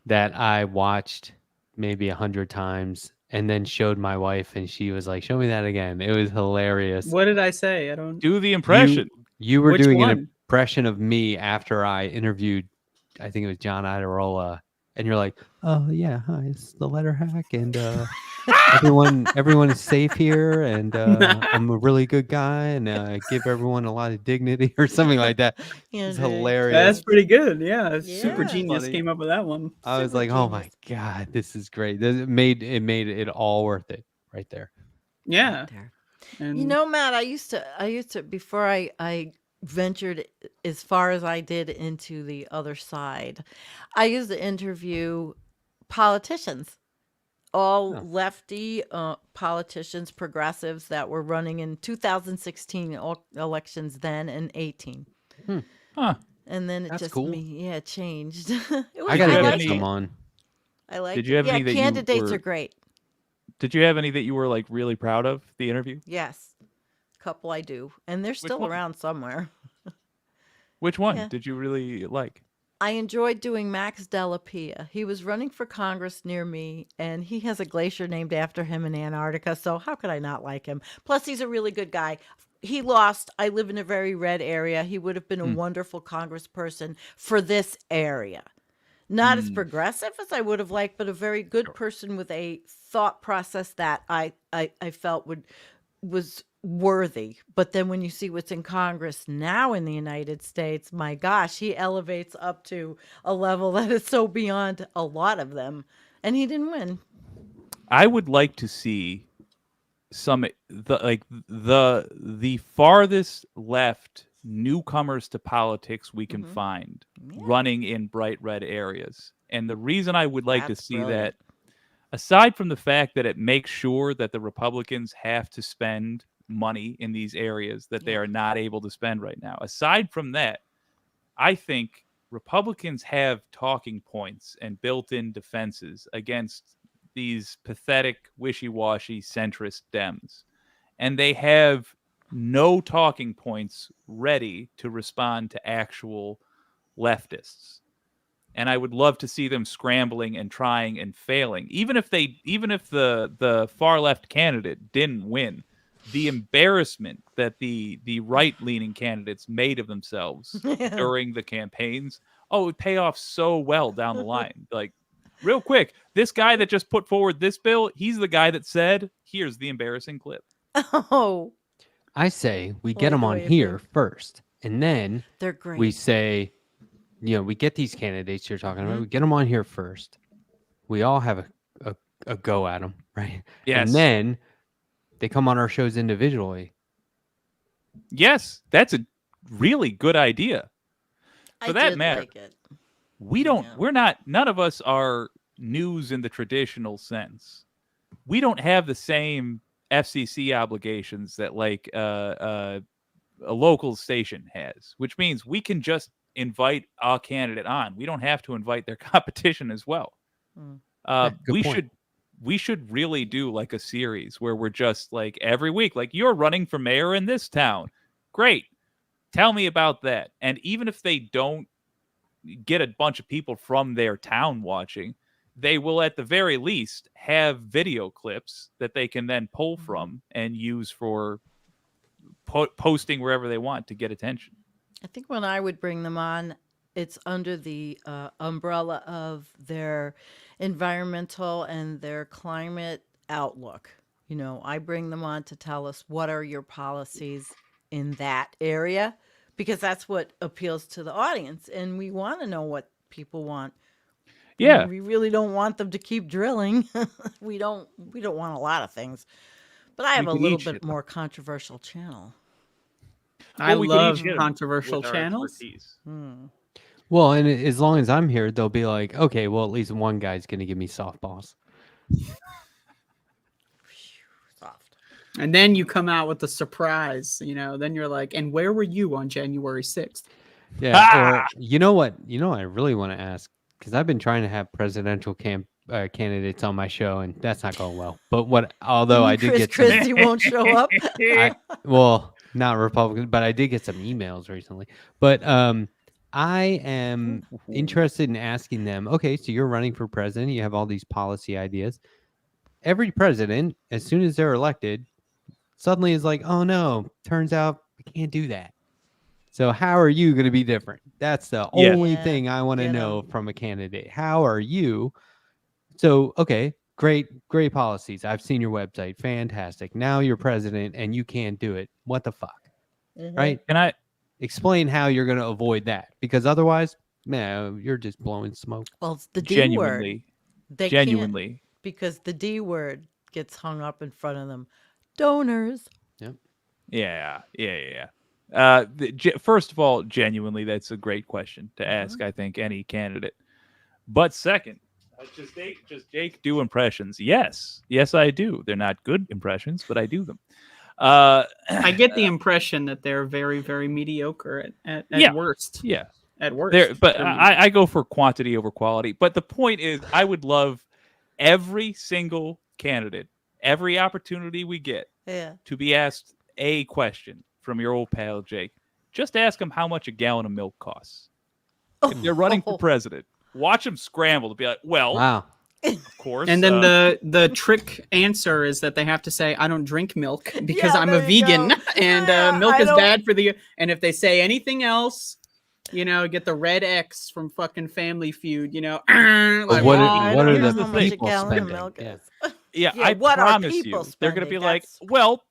that I watched maybe 100 times and then showed my wife, and she was like, show me that again. It was hilarious. What did I say? I don't do the impression. You were Which doing one? an impression of me after I interviewed, I think it was John Iderola, and you're like, oh yeah, hi, it's the Letterhack, and everyone is safe here, and I'm a really good guy, and I give everyone a lot of dignity or something like that. It's hilarious. That's pretty good. Yeah, super Yeah. genius Funny. came up with that one. I was Super like, oh my genius. God, this is great. It made it all worth it right there. Yeah. There. And Matt, I used to before I ventured as far as I did into the other side, I used to interview politicians, all lefty politicians, progressives that were running in 2016 elections then and 18. Huh. And then it That's just cool. changed. It was, I gotta have get any- some on. I like. Did you have any that you candidates were- are great. Did you have any that you were like really proud of the interview? Yes, couple I do, and they're still one? around somewhere. Which one Yeah. did you really like? I enjoyed doing Max Delapia. He was running for Congress near me, and he has a glacier named after him in Antarctica, so how could I not like him? Plus, he's a really good guy. He lost. I live in a very red area. He would have been a wonderful congressperson for this area. Not as progressive as I would have liked, but a very good person with a thought process that I felt was worthy. But then when you see what's in Congress now in the United States, my gosh, he elevates up to a level that is so beyond a lot of them. And he didn't win. I would like to see the farthest left newcomers to politics we can find running in bright red areas. And the reason I would like to see that, aside from the fact that it makes sure that the Republicans have to spend money in these areas that they are not able to spend right now, aside from that, I think Republicans have talking points and built-in defenses against these pathetic, wishy-washy centrist Dems. And they have no talking points ready to respond to actual leftists. And I would love to see them scrambling and trying and failing. Even if the far left candidate didn't win, the embarrassment that the right-leaning candidates made of themselves during the campaigns, it would pay off so well down the line. Like, real quick, this guy that just put forward this bill, he's the guy that said, here's the embarrassing clip. Oh. I say we get them on here first, and then they're great. We say, we get these candidates you're talking about. We get them on here first. We all have a go at them, right? Yes. And then they come on our shows individually. Yes, that's a really good idea. For that matter, like it. None of us are news in the traditional sense. We don't have the same FCC obligations that like a local station has, which means we can just invite a candidate on. We don't have to invite their competition as well. We should really do like a series where we're just like every week, like, you're running for mayor in this town. Great. Tell me about that. And even if they don't get a bunch of people from their town watching, they will at the very least have video clips that they can then pull from and use for posting wherever they want to get attention. I think when I would bring them on, it's under the umbrella of their environmental and their climate outlook. I bring them on to tell us what are your policies in that area, because that's what appeals to the audience. And we want to know what people want. Yeah. We really don't want them to keep drilling. we don't want a lot of things. But I have a little bit more controversial channel. I love controversial channels. Well, and as long as I'm here, they'll be like, okay, well, at least one guy's going to give me softballs. Soft. And then you come out with the surprise, then you're like, and where were you on January 6th? Yeah. Or, you know what I really want to ask, because I've been trying to have presidential candidates on my show, and that's not going well. But although I did get Chris, you won't show up. Not Republican, but I did get some emails recently. But I am interested in asking them, okay, so you're running for president, you have all these policy ideas. Every president, as soon as they're elected, suddenly is like, oh no, turns out we can't do that. So how are you going to be different? That's the only thing I want to know from a candidate. How are you? So, okay, great policies. I've seen your website. Fantastic. Now you're president and you can't do it. What the fuck? Right? Can I explain how you're going to avoid that? Because otherwise, man, you're just blowing smoke. Well, it's the D word. Genuinely. Because the D word gets hung up in front of them. Donors. Yep. Yeah. First of all, genuinely, that's a great question to ask, I think, any candidate. But second, just Jake do impressions. Yes, I do. They're not good impressions, but I do them. I get the impression that they're very, very mediocre at worst. Yeah, at worst. But I go for quantity over quality. But the point is, I would love every single candidate, every opportunity we get, to be asked a question from your old pal Jake. Just ask them how much a gallon of milk costs. If they're running for president, watch them scramble to be like, well, wow. Of course. And then the trick answer is that they have to say, I don't drink milk because I'm a vegan and milk is bad for the... And if they say anything else, get the red X from fucking Family Feud, like, what are the people spending? I promise you, they're going to be like, well,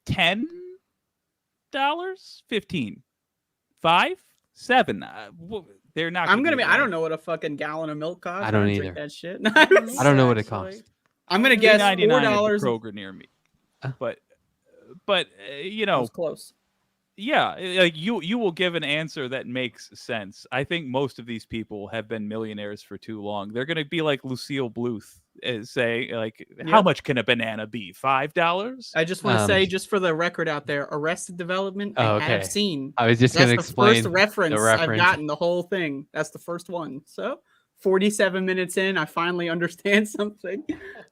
$10, 15, 5, 7. They're not. I'm gonna be. that. I don't know what a fucking gallon of milk costs. I don't drink either. that shit. I don't know what it Actually. costs. I'm gonna guess $3.99 at $4. the Kroger near me. Uh. But you That know, was close. yeah, like you will give an answer that makes sense. I think most of these people have been millionaires for too long. They're going to be like Lucille Bluth, say like, how Yep. much can a banana be? $5? I just want to say, just for the record out there, Arrested Development, Oh, I have okay. seen. I was just That's going to the explain first reference, the I've reference. gotten, the whole thing. That's the first one. So 47 minutes in, I finally understand something.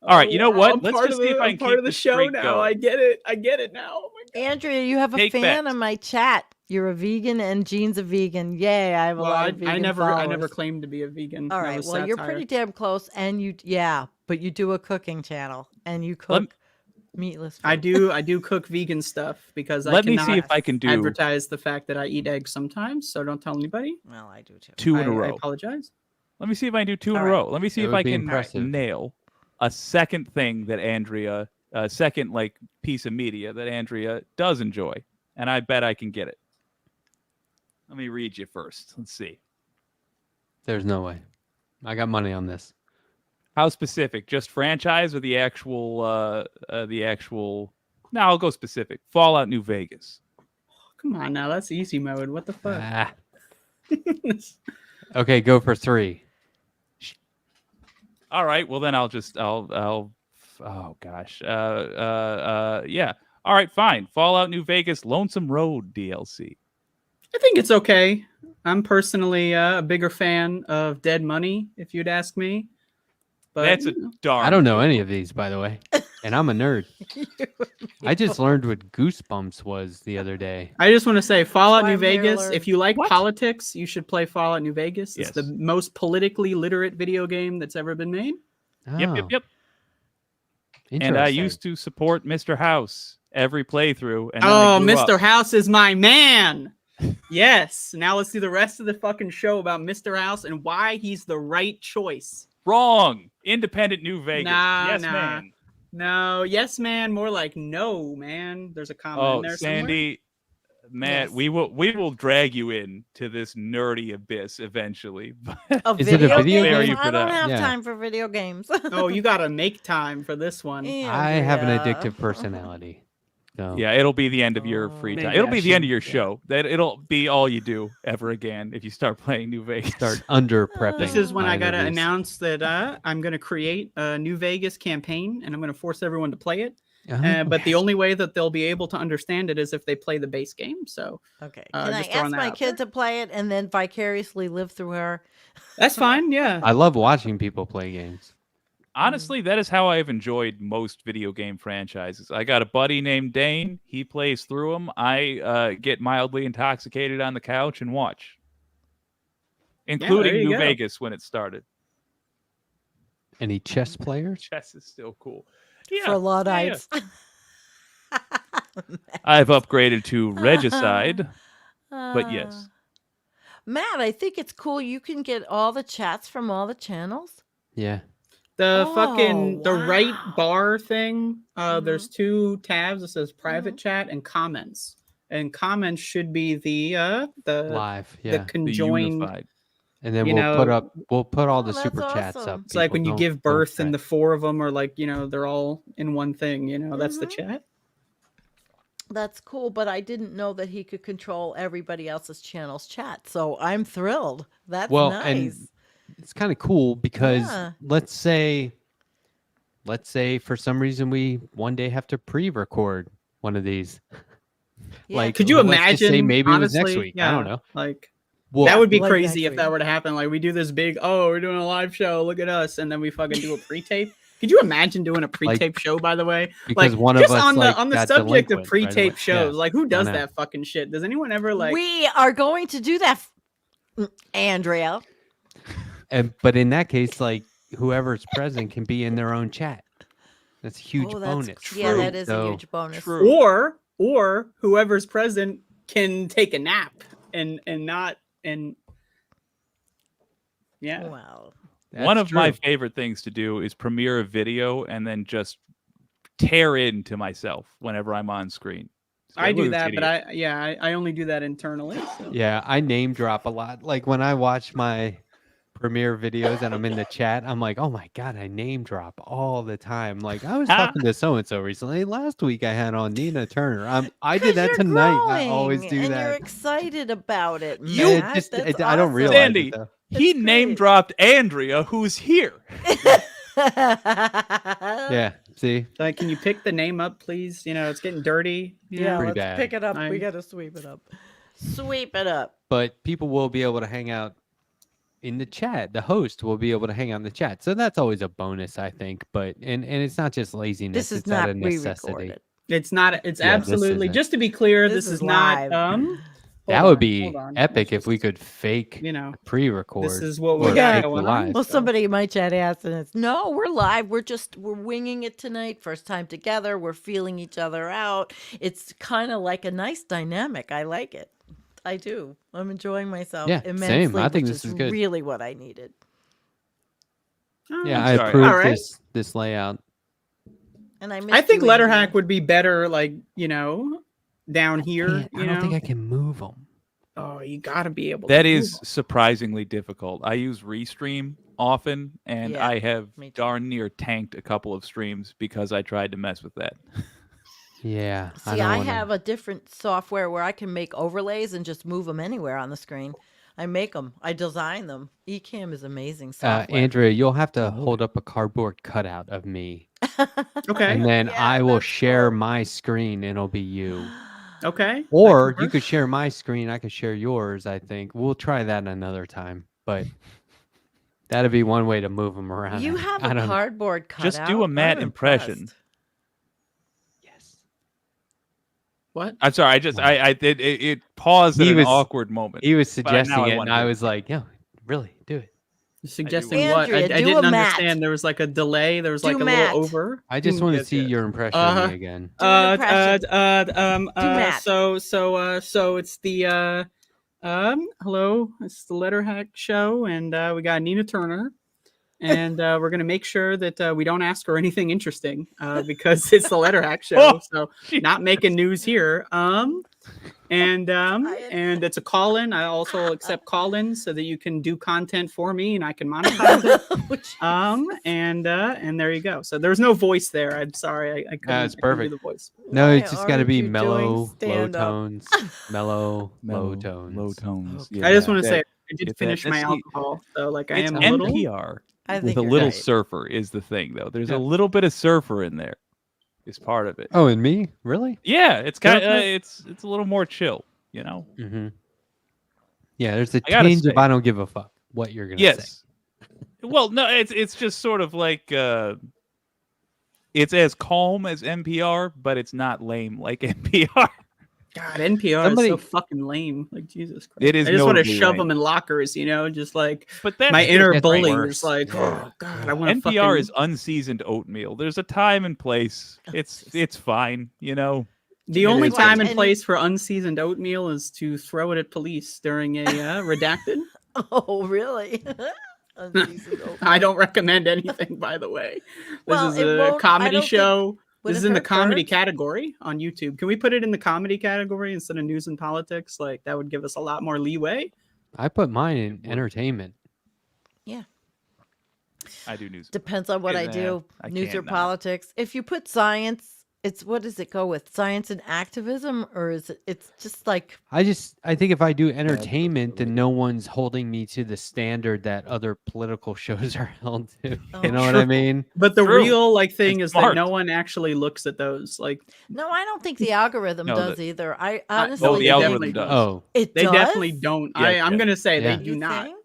All right, you know what? I'm Let's part just of see if the, I I'm can part keep of the this show streak now. going. I get it. I get it now. Oh my God. Andrea, you have a Take fan bets. on my chat. You're a vegan and Jean's a vegan. Yay, I have a Well, lot I, of vegan I never followers. claimed to be a vegan. All That right, was well, you're satire. pretty damn close, and but you do a cooking channel, and you cook meatless food. I do cook vegan stuff because I Let me cannot see if I can do advertise the fact that I eat eggs sometimes. So don't tell anybody. Well, I do too. 2 in a I row. apologize. Let me see if I can do 2 in All a right. row. Let me see It if would I be can impressive. nail a second thing that Andrea, second like piece of media that Andrea does enjoy, and I bet I can get it. Let me read you first. Let's see. There's no way. I got money on this. How specific? Just franchise or the actual? No, I'll go specific. Fallout New Vegas. Come on now, that's easy mode. What the fuck? Ah. Okay, go for 3. All right. Well, then I'll. Oh gosh. Yeah. All right. Fine. Fallout New Vegas Lonesome Road DLC. I think it's okay. I'm personally a bigger fan of Dead Money, if you'd ask me. But That's a darn. I don't know any of these, by the way. And I'm a nerd. I just learned what Goosebumps was the other day. I just want to say Fallout why New I'm here to Vegas. learn. If you like What? politics, you should play Fallout New Vegas. Yes. It's the most politically literate video game that's ever been made. Yep. And I Interesting. used to support Mr. House every playthrough. And then Oh, I grew Mr. up. House is my man. Yes. Now let's do the rest of the fucking show about Mr. House and why he's the right choice. Wrong. Independent New Vegas. Nah, Yes, nah. man. No, yes, man. More like no, man. There's a comment in Oh, there somewhere. Sandy, Matt, Yes. we will drag you in to this nerdy abyss eventually. Is it a video game? game? I don't For that. have Yeah. time for video games. Oh, you gotta make time for this one. I have an Andrea. addictive personality. So Yeah, it'll be the end of your free Maybe time. It'll I be the end of should- your yeah. show. That it'll be all you do ever again if you start playing New Vegas. start under prepping. This is when my I gotta interviews. announce that I'm gonna create a New Vegas campaign and I'm gonna force everyone to play it. Oh, But the only way that they'll be able to understand it is if they play the base game. So Okay. Can I just throwing ask that my out kid to play it and then vicariously live through her? that's fine. Yeah. I love watching people play games. Honestly, that is how I've enjoyed most video game franchises. I got a buddy named Dane. He plays through them. I get mildly intoxicated on the couch and watch, including you New go. Vegas when it started. Any chess players? Chess is still cool. For Yeah, Luddites. I've upgraded to Regicide. But yes. Matt, I think it's cool. You can get all the chats from all the channels. Yeah. The Oh, the right wow. bar thing. Mm-hmm. There's 2 tabs. It says private chat and comments. And comments should be the Live. the Yeah. The conjoined. unified. And then you we'll put all Oh, the that's super chats awesome. up. It's like People when you don't- give don't birth and fret. the 4 of them are like, they're all in one thing. That's the Mhm. chat. That's cool, but I didn't know that he could control everybody else's channel's chat. So I'm thrilled. That's Well, nice. and it's kind of cool because Yeah. let's say for some reason we one day have to pre-record one of these. Yeah. Like, Could you let's just say imagine? maybe it was next honestly, week. I don't yeah, know. Like Well, that would be like crazy next if that week. were to happen. Like we do this big, we're doing a live show. Look at us, and then we fucking do a pre-tape. Could you imagine doing a pre-tape show? By the way, because like one of just us on the like, on the got subject of delinquent right away. pre-tape shows, Yeah. like who does know. that fucking shit? Does anyone ever like? We are going to do that, Andrea. But in that case, like whoever's present can be in their own chat. That's a huge Oh, that's- bonus. Yeah, that is So- a huge bonus. True. or whoever's present can take a nap and not and yeah. Wow. One That's of my true. favorite things to do is premiere a video and then just tear into myself whenever I'm on screen. So, I look do at this that, idiot. but I only do that internally. So. Yeah, I name drop a lot. Like when I watch my Premiere videos and I'm in the chat, I'm like, oh my God, I name drop all the time. Like I was talking to so-and-so recently. Last week I had on Nina Turner. I did 'Cause that you're tonight. I always growing, do and that. you're excited about it, You- Matt. That's I don't awesome. realize Sandy, it though. he That's name great. dropped Andrea, who's here. Yeah, see? Like, can you pick the name up, please? It's getting dirty. Yeah, Pretty let's bad. pick it up. We I'm- got to sweep it up. Sweep it up. But people will be able to hang out in the chat. The host will be able to hang out in the chat. So that's always a bonus, I think. But and it's not just laziness, This is it's out not of necessity. re-recorded. It's not. It's Yeah, this absolutely. isn't. Just to be clear, This this is is not. live. That hold would on, be hold on. epic Let's if we just, could fake pre-record. This is what we or got fake going the on. live. Well, So- somebody in my chat asked, and it's no, we're live. We're winging it tonight. First time together. We're feeling each other out. It's kind of like a nice dynamic. I like it. I do. I'm enjoying myself Yeah, same. immensely. I think which this is good. really what I needed. Yeah, Oh, I sorry. approve All right. this layout. And I I think you, Andrea. Letterhack would be better, like down here. I don't think I can move them. Oh, you gotta be able. That to move is surprisingly difficult. I use Restream often, and Yeah, I have me too. darn near tanked a couple of streams because I tried to mess with that. Yeah. See, I have a different software where I can make overlays and just move them anywhere on the screen. I make them. I design them. Ecamm is amazing software. Andrea, you'll have to hold up a cardboard cutout of me. Okay. And then Yeah, I will that's share cool. my screen and it'll be you. Okay. Or That you work. could share my screen, I could share yours, I think. We'll try that another time. But that'd be one way to move them around. You have I a don't know. cardboard cutout. Just do a Matt I'm impression. impressed. Yes. What? I'm sorry. It paused at He an was- awkward moment. He was But now suggesting I it, wanna and I do it. was like, yo, really, do it. You're suggesting one. what? I Andrea, do didn't a Matt. understand. There was like a delay. There was Do like a Matt. little over. I just want to Yes, see yes. your impression of Uh-huh. me again. Do an impression. Matt. So it's the hello, it's the Letterhack show, and we got Nina Turner, and we're gonna make sure that we don't ask her anything interesting because it's the Letterhack show, so not making news here. And it's a call-in. I also accept call-ins so that you can do content for me and I can monetize it. And there you go. So there's no voice there. I'm sorry, I couldn't. It's I couldn't perfect. do the voice. No, Why it's just got to aren't be you doing mellow, low stand-up? tones. Mellow, low tones. Low tones. Okay. I just want to That- say I did get that- finish my see, alcohol, so like I It's am a little. NPR I with think a you're little right. surfer is the thing, though. There's Yeah. a little bit of surfer in there. Is part of it. Oh, and me? Really? Yeah, it's kind of Surfer? it's a little more chill, you know. Mm-hmm. Yeah, there's a I gotta tinge say- of I don't give a fuck what you're going to say. Yes. Well, no, it's just sort of like it's as calm as NPR, but it's not lame like NPR. God, NPR Somebody- is so fucking lame. Like Jesus Christ. It is I just want to notably shove lame. them in lockers, just like But that's my just inner gets bully worse. is like, Yeah. oh God, I want to NPR is unseasoned oatmeal. There's a time and place. Oh, It's fine, you know. The It only is time what- and place for unseasoned oatmeal is to throw it at police during a redacted. Oh, really? Unseasoned oatmeal. I don't recommend anything, by the way. This Well, is it a won't- I comedy don't think- show. Would This it is in the hurt comedy birds? category on YouTube. Can we put it in the comedy category instead of news and politics? Like that would give us a lot more leeway. I put mine in entertainment. I do news. Depends on what I Nah, do. I News or can't not. politics. If you put science, it's what does it go with? Science and activism, or is it? It's just like I think if I do entertainment, then no one's holding me to the standard that other political shows are held to. Oh, You know what I true. mean? But the True. real thing It's is that smart. no one actually looks at those. Like no. I don't think the algorithm No, does the- either. I oh, honestly, Oh, they the definitely algorithm do. does. Oh, it they does? definitely don't. Yeah, I'm gonna say Yeah. they do You not. think?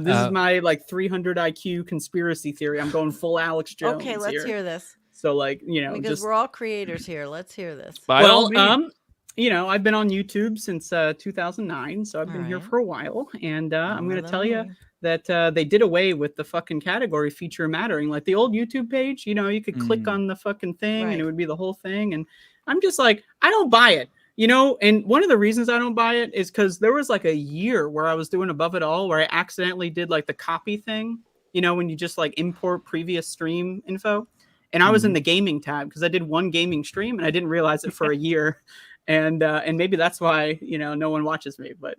This is my like 300 IQ conspiracy theory. I'm going full Alex Jones. Okay, let's here. hear this So like because just we're all creators here. Let's hear this. By all well, means. I've been on YouTube since 2009, so I've been here Alright. for a while, and I'm More gonna than tell you me. that they did away with the fucking category feature mattering. Like the old YouTube page, you could click Mm. on the fucking thing and Right. it would be the whole thing. And I'm just like, I don't buy it. And one of the reasons I don't buy it is because there was like a year where I was doing Above It All where I accidentally did like the copy thing, when you just like import previous stream info. and I was in the gaming tab because I did one gaming stream and I didn't realize it for a year, and maybe that's why no one watches me. But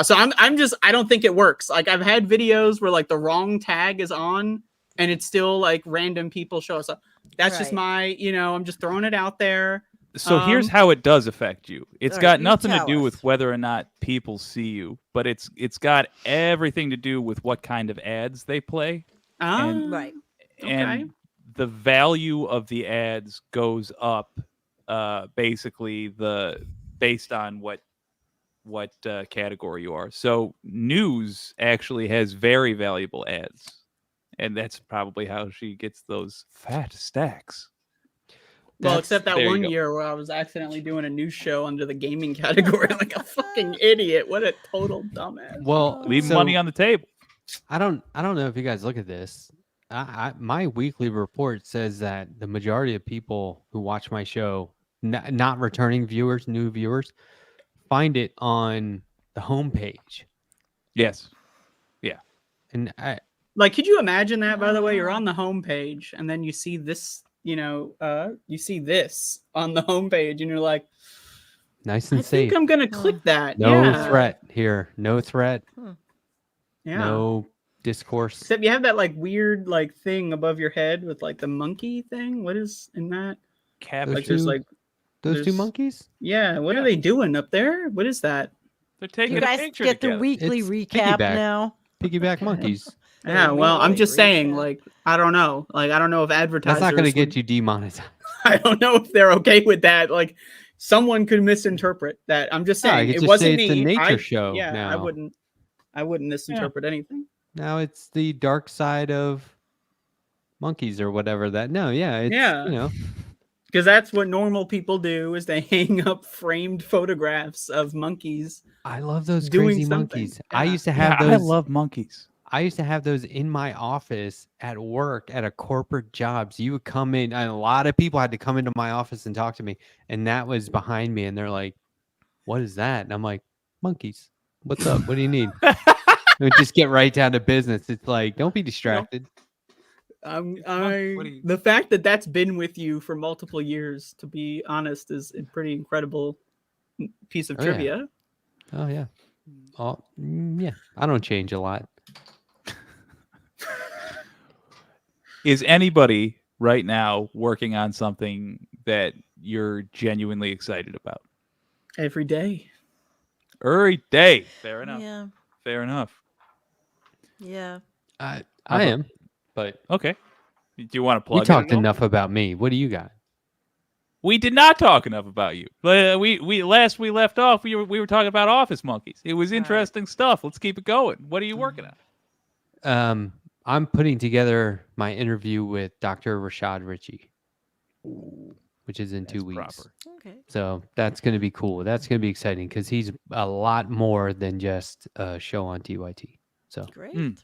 so I'm just I don't think it works. Like I've had videos where like the wrong tag is on and it's still like random people show us up. That's just my I'm just throwing it out there. So here's how it does affect you. It's got nothing to do us. with whether or not people see you, but it's got everything to do with what kind of ads they play. Right. And the value of the ads goes up basically based on what category you are. So news actually has very valuable ads. And that's probably how she gets those fat stacks. Well, except that one year where I was accidentally doing a news show under the gaming category like a fucking idiot. What a total dumbass. Well, leave money on the table. I don't know if you guys look at this. My weekly report says that the majority of people who watch my show, not returning viewers, new viewers, find it on the homepage. Yes. Yeah. And could you imagine that, by the way? You're on the homepage and then you see this, you see this on the homepage and you're like, nice and I safe. think I'm going to click that. No threat here. No threat. Yeah. No discourse. Except you have that like weird like thing above your head with like the monkey thing. What is in that? Cabbage. Those two monkeys? Yeah. What are they doing up there? What is that? They're taking You guys a picture get together. the weekly It's recap piggyback. now. Piggyback monkeys. Yeah, well, I'm just saying, recap. like, I don't know. Like, I don't know if advertisers... That's not going to get you demonetized. I don't know if they're okay with that. Like, someone could misinterpret that. I'm just saying, it it wasn't it's me. a nature show Yeah, now. I wouldn't misinterpret anything. Now it's the dark side of monkeys or whatever that. No, it's, Yeah. Because that's what normal people do, is they hang up framed photographs of monkeys. I love those doing crazy something. monkeys. Yeah. I used to have those. I love monkeys. I used to have those in my office at work at a corporate job. So you would come in, and a lot of people had to come into my office and talk to me. And that was behind me. And they're like, what is that? And I'm like, monkeys. What's up? What do you need? We just get right down to business. It's like, don't be distracted. The fact that that's been with you for multiple years, to be honest, is a pretty incredible piece of trivia. Oh, yeah. Yeah. I don't change a lot. Is anybody right now working on something that you're genuinely excited about? Every day. Every day. Fair enough. Yeah. Fair enough. Yeah. I am, but okay. Do you want to plug? We talked enough about me. What do you got? We did not talk enough about you. We left off. We were talking about Office Monkeys. It was interesting stuff. Let's keep it going. What are you working on? I'm putting together my interview with Dr. Rashad Ritchie, which is in 2 weeks. Proper. Okay. So that's going to be cool. That's going to be exciting because he's a lot more than just a show on TYT. So Great.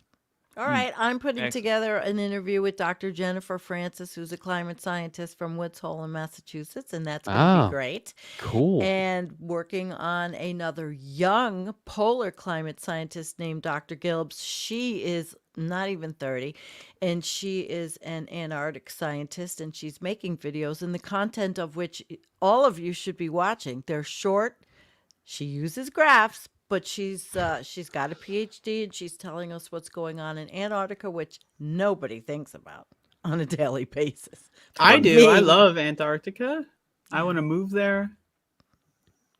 All right, I'm putting together an interview with Dr. Jennifer Francis, who's a climate scientist from Woods Hole in Massachusetts, and that's going to be great. Cool. And working on another young polar climate scientist named Dr. Gilbs. She is not even 30, and she is an Antarctic scientist, and she's making videos, and the content of which all of you should be watching. They're short. She uses graphs, but she's got a PhD, and she's telling us what's going on in Antarctica, which nobody thinks about on a daily basis. I do. I love Antarctica. I want to move there.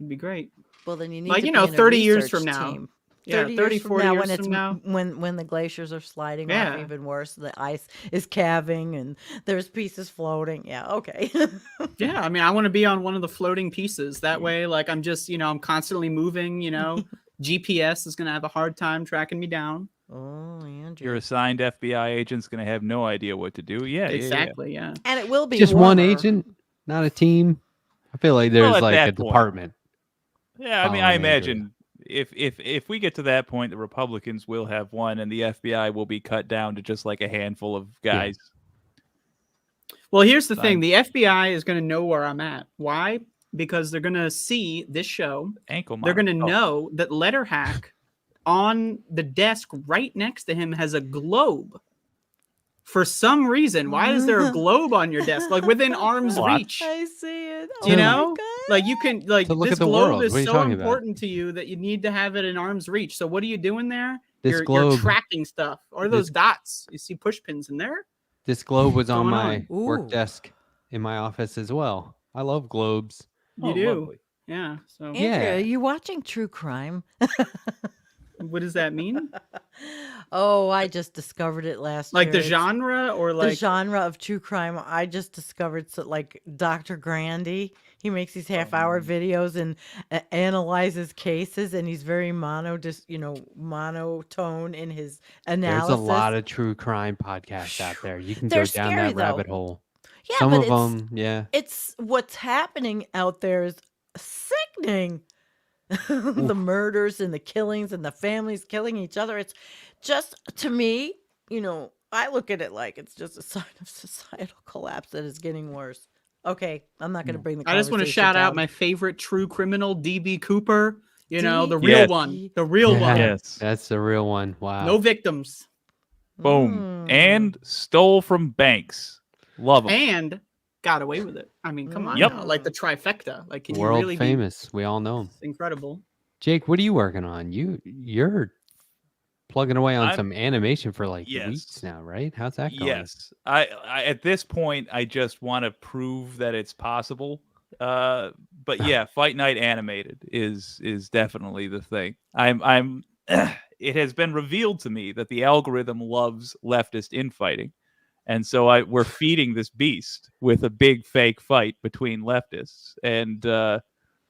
It'd be great. Well, then you need like, to be in a 30 years research from now. team. Yeah, 30, 40 now, years when it's from now. when the glaciers are sliding off even worse, the ice is calving and there's pieces floating. Yeah, okay. Yeah, I mean, I want to be on one of the floating pieces. That way, like, I'm just, I'm constantly moving, GPS is going to have a hard time tracking me down. Oh, Andrew. Your assigned FBI agent's going to have no idea what to do. Yeah, exactly, yeah. And it will be just warmer. one agent, not a team. I feel like there's like a department. Yeah, I mean, I imagine if we get to that point, the Republicans will have one, and the FBI will be cut down to just like a handful of guys. Yeah. Well, here's the thing: the FBI is going to know where I'm at. Why? Because they're going to see this show. They're going to know that Letterhack on the desk right next to him has a globe. For some reason, why is there a globe on your desk, like within arm's What? reach? I see it. You Oh my know, God. like you can, like To look this at the globe world. is What are you so talking about? important to you that you need to have it in arm's reach. So what are you doing there? This You're globe- tracking stuff. Or this- those dots? You see push pins in there? This globe was on Going my on? work Ooh. desk in my office as well. I love globes. You Oh, do. lovely. Yeah. So Andrea, Yeah. are you watching true crime? what does that mean? Oh, I just discovered it last Like year. the It's genre or the like genre of true crime. I just discovered like Dr. Grandy. He makes these half-hour videos and analyzes cases, and he's very monotone in his analysis. There's a lot of true crime podcasts out there. You can They're go down scary, that rabbit though. hole. Yeah, Some but of them, yeah. it's what's happening out there is sickening. The murders and the killings and the families killing each other. It's just, to me, I look at it like it's just a sign of societal collapse that is getting worse. Okay, I'm not going to bring the I just want to conversation shout out down. my favorite true criminal, DB Cooper. You know, the D- real Yes. one. The real Yeah, one. Yes. That's the real one. Wow. No victims. Boom. Mm. And stole from banks. Love them. And got away with it. I mean, come on Yep. now. Like the trifecta. Like, can World you really famous. We all know him. be incredible? Jake, what are you working on? You're plugging away on I'm- some animation for like Yes. weeks now, right? How's that going? Yes. I at this point I just want to prove that it's possible. But yeah, Fight Night animated is definitely the thing. I'm it has been revealed to me that the algorithm loves leftist infighting. And so we're feeding this beast with a big fake fight between leftists. And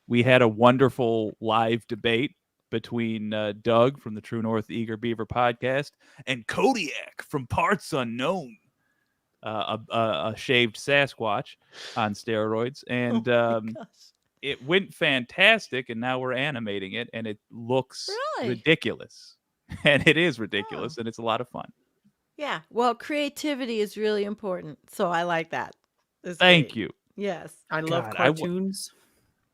we had a wonderful live debate between Doug from the True North Eager Beaver podcast and Kodiak from Parts Unknown, a shaved Sasquatch on steroids. And Oh my gosh. it went fantastic, and now we're animating it, and it looks Really? ridiculous. And it is ridiculous, and it's a lot of fun. Yeah, well, creativity is really important, so I like that. It's Thank great. you. Yes. I love God, cartoons.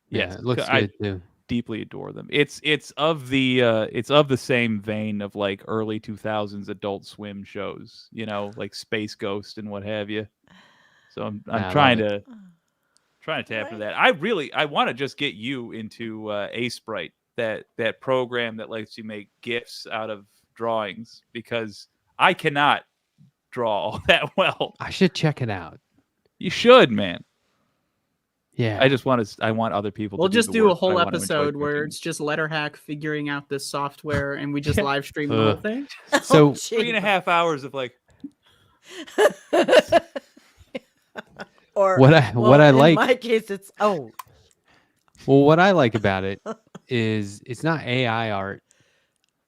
Yeah, Yes, it looks I good too. deeply adore them. It's of the same vein of like early 2000s Adult Swim shows, like Space Ghost and what have you. So I'm I trying love to tap into Right. that. I want to just get you into A-Sprite, that program that lets you make GIFs out of drawings, because I cannot draw all that well. I should check it out. You should, man. Yeah. I want other people We'll to just do the do a work. I whole want to enjoy episode where cartoons. it's just Letterhack figuring out this software and we just Yeah. live stream the whole Ugh. thing. So- Oh, 3.5 hours of like, or What I in like my case, it's well, what I like about it is it's not AI art,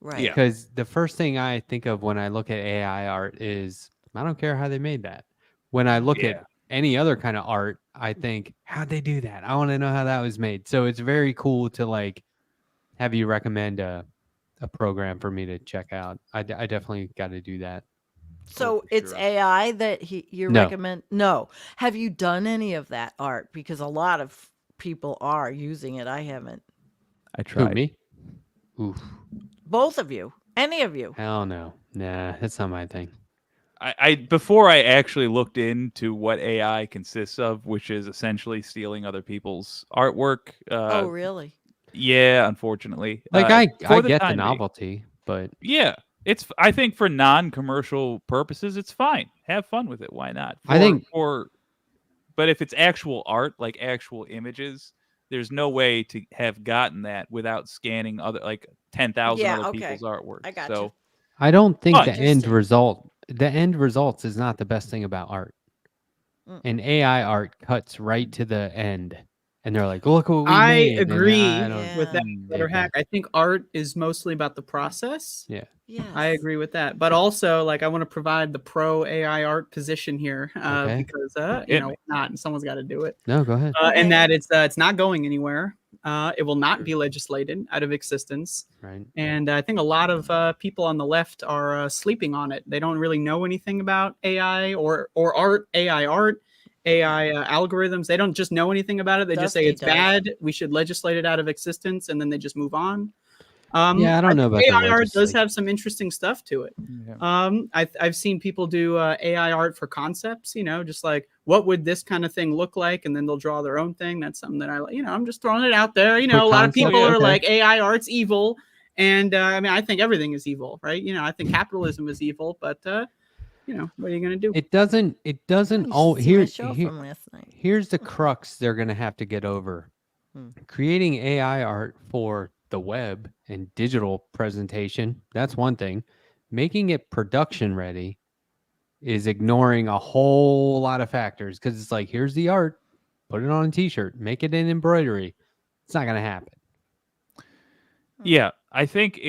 right. Yeah. because the first thing I think of when I look at AI art is I don't care how they made that. When I look Yeah. at any other kind of art, I think, how'd they do that? I want to know how that was made. So it's very cool to like have you recommend a program for me to check out. I definitely got to do that. So for it's sure. AI that you No. recommend? No. Have you done any of that art? Because a lot of people are using it. I haven't. I Who, tried. me? Oof. Both of you. Any of you. Hell no. Nah, that's not my thing. I before I actually looked into what AI consists of, which is essentially stealing other people's artwork. Oh, really? Yeah, unfortunately. Like for I get the time being. novelty, but Yeah, I think for non-commercial purposes, it's fine. Have fun with it. Why not? I think- but if it's actual art, like actual images, there's no way to have gotten that without scanning other like 10,000 Yeah, other okay. people's artwork. I gotcha. So I don't think Oh, the end interesting. result, the end results is not the best thing about art. Mm. And AI art cuts right to the end, and they're like, "Look what we I made." and agree I don't- with that Mm, Letterhack. I think art is mostly about the process. Yeah. Yes. I agree with that. But also, like, I want to provide the pro AI art position here Okay. because, Hit why not? And someone's got to do it. No, go ahead. And that it's not going anywhere. It will not be legislated out of existence. Right. And I think a lot of people on the left are sleeping on it. They don't really know anything about AI or art, AI algorithms. They don't just know anything about it. They just say Dusty it's does. bad. We should legislate it out of existence, and then they just move on. Yeah, I don't know about the AI art does legislation. have some interesting stuff to it. Yeah. I've seen people do AI art for concepts, just like what would this kind of thing look like, and then they'll draw their own thing. That's something that I'm just throwing it out there. Quick A lot of concept, people are okay. like AI art's evil, and I mean I think everything is evil, right? I think capitalism is evil, but what are you gonna do? It doesn't. It doesn't. You Oh, should see my here, show here, from last night. here's the crux they're gonna have to get over. Creating AI art for the web and digital presentation, that's one thing. Making it production ready is ignoring a whole lot of factors, because it's like, here's the art, put it on a t-shirt, make it in embroidery. It's not gonna happen. Yeah, I think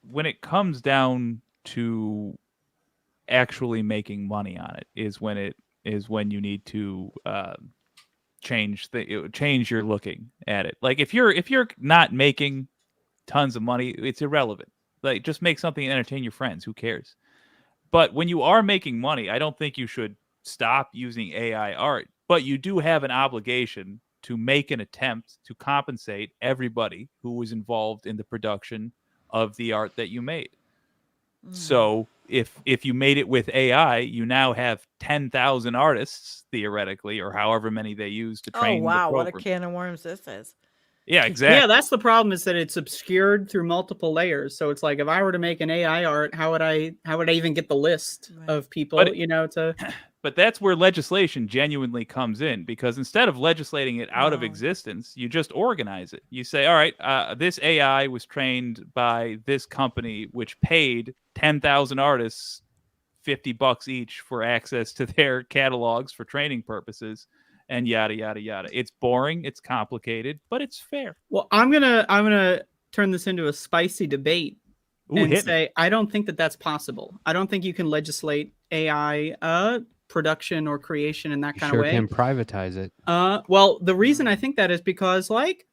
when it comes down to actually making money on it is when you need to change your looking at it. Like if you're not making tons of money, it's irrelevant. Like just make something and entertain your friends. Who cares? But when you are making money, I don't think you should stop using AI art. But you do have an obligation to make an attempt to compensate everybody who was involved in the production of the art that you made. So if you made it with AI, you now have 10,000 artists theoretically, or however many they use to train. Oh wow, the what a program. can of worms this is. Yeah, exactly. Yeah, that's the problem, is that it's obscured through multiple layers. So it's like if I were to make an AI art, how would I even get the list of people, to But that's where legislation genuinely comes in, because instead of legislating it out of Wow. existence, you just organize it. You say, all right, this AI was trained by this company, which paid 10,000 artists $50 each for access to their catalogs for training purposes, and yada, yada, yada. It's boring, it's complicated, but it's fair. Well, I'm gonna turn this into a spicy debate and hit me. say I don't think that that's possible. I don't think you can legislate AI production or creation in that You kind sure of way. can privatize it. Well, the reason I think that is because, like,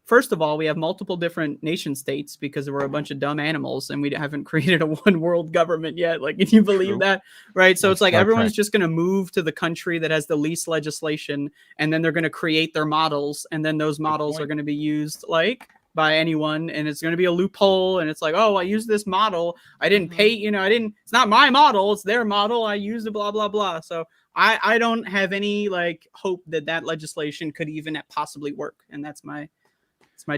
first of all, we have multiple different nation states because we're a bunch of dumb animals and we haven't created a one world government yet. Like, can you believe True. that? Right. So Like it's like Star everyone's Trek. just going to move to the country that has the least legislation, and then they're going to create their models, and then those models are point. going to be used like by anyone, and it's going to be a loophole, and it's like, oh, I used this model, I didn't pay, it's not my model, it's their model, I used it, blah blah blah. So I don't have any like hope that legislation could even possibly work, and that's my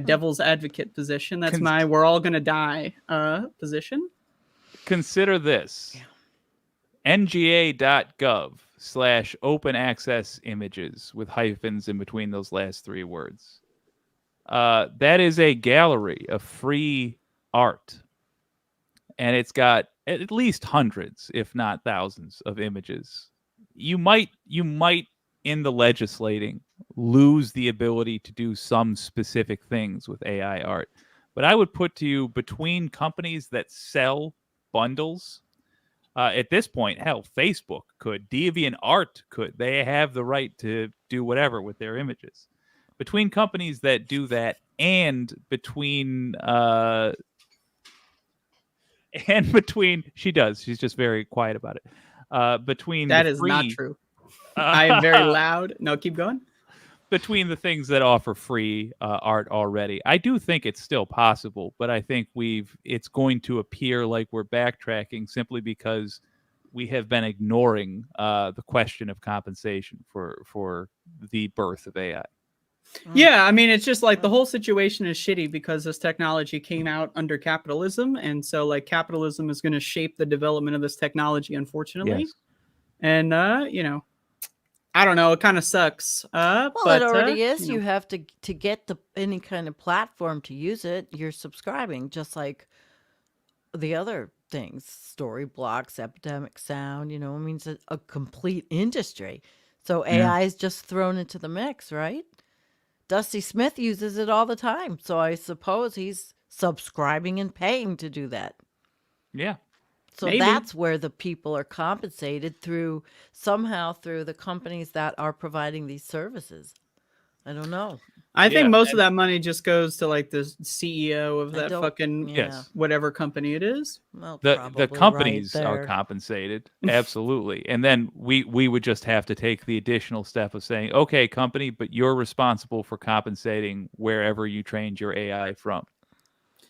devil's advocate position. That's my we're all gonna die position. Consider this. nga.gov/open access images with hyphens in between those last three words. That is a gallery of free art. And it's got at least hundreds, if not thousands, of images. You might in the legislating lose the ability to do some specific things with AI art. But I would put to you, between companies that sell bundles, at this point, hell, Facebook could, DeviantArt could. They have the right to do whatever with their images. Between companies that do that, and between she does. She's just very quiet about it. Between that the is free, not true. I am very loud. No, keep going. Between the things that offer free art already, I do think it's still possible, but I think it's going to appear like we're backtracking simply because we have been ignoring the question of compensation for the birth of AI. Yeah, I mean, it's just like the whole situation is shitty because this technology came out under capitalism, and so like capitalism is going to shape the development of this technology, unfortunately. Yes. And I don't know, it kind of sucks. Well, but it already is. You have to get any kind of platform to use it. You're subscribing, just like the other things, story blocks, epidemic sound. I mean, it's a complete industry. So AI is just thrown into the mix, right? Dusty Smith uses it all the time, so I suppose he's subscribing and paying to do that. Yeah. So that's where the people are compensated somehow through the companies that are providing these services. I don't know. I think most of that money just goes to like the CEO of that fucking whatever company it is. Well, the companies are compensated, absolutely, and then we would just have to take the additional step of saying, okay, company, but you're responsible for compensating wherever you trained your AI from.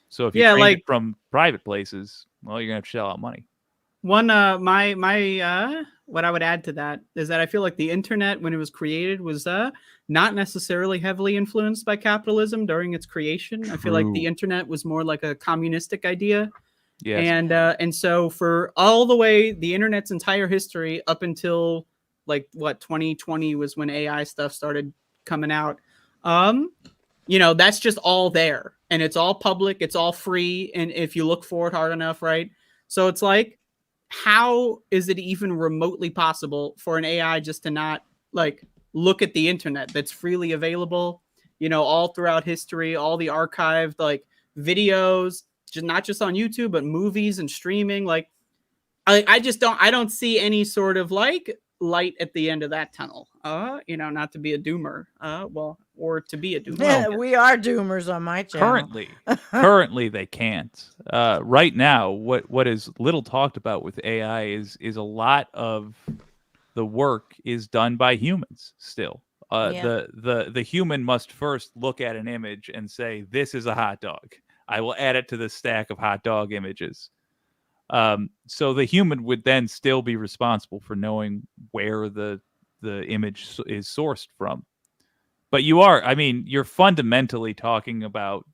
So if you Yeah, trained like- it from private places, well, you're gonna have to shell out money. One my what I would add to that is that I feel like the internet when it was created was not necessarily heavily influenced by capitalism during its creation. I feel like the True. internet was more like a communistic idea. Yes. And so for all the way the internet's entire history up until like what 2020 was when AI stuff started coming out. That's just all there and it's all public, it's all free, and if you look for it hard enough, right? So it's like, how is it even remotely possible for an AI just to not like look at the internet that's freely available, all throughout history, all the archived like videos, not just on YouTube, but movies and streaming. Like, I don't see any sort of like light at the end of that tunnel. Not to be a doomer, or to be a doomer. Yeah, we are doomers on my channel. Currently they can't. Right now, what is little talked about with AI is a lot of the work is done by humans still. The human must first look at an image and say, this is a hot dog. I will add it to the stack of hot dog images. So the human would then still be responsible for knowing where the image is sourced from. But you're fundamentally talking about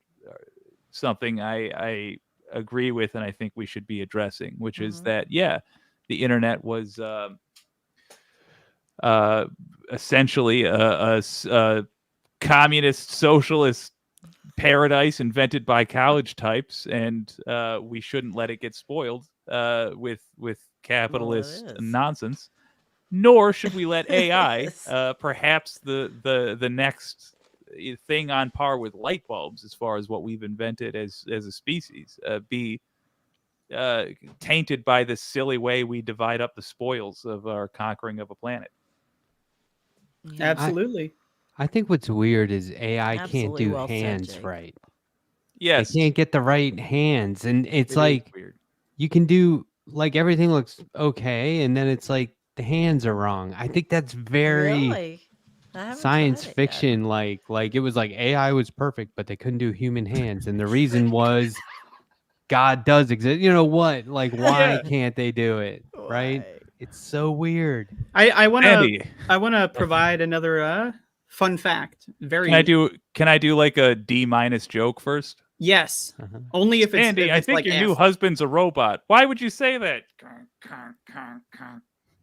something I agree with, and I think we should be addressing, which is that, the internet was essentially a communist socialist paradise invented by college types, and we shouldn't let it get spoiled with capitalist nonsense. Nor should we let AI, perhaps the next thing on par with light bulbs, as far as what we've invented as a species, be tainted by this silly way we divide up the spoils of our conquering of a planet. Yeah. Absolutely. I think what's weird is AI Absolutely can't do well said, hands Jake. right. Yes. They can't get the right hands. And it's It is like weird. you can do like everything looks okay, and then it's like the hands are wrong. I think that's very Really? I haven't science tried it yet. fiction. Like it was like AI was perfect, but they couldn't do human hands, and the reason was God does exist. You know what? Like, why can't they do it? Right? Why? It's so weird. I want to Andy, provide another fun fact. can I do like a D- joke first? Yes. Uh-huh. Only if it's Andy, I think like your new F. husband's a robot. Why would you say that?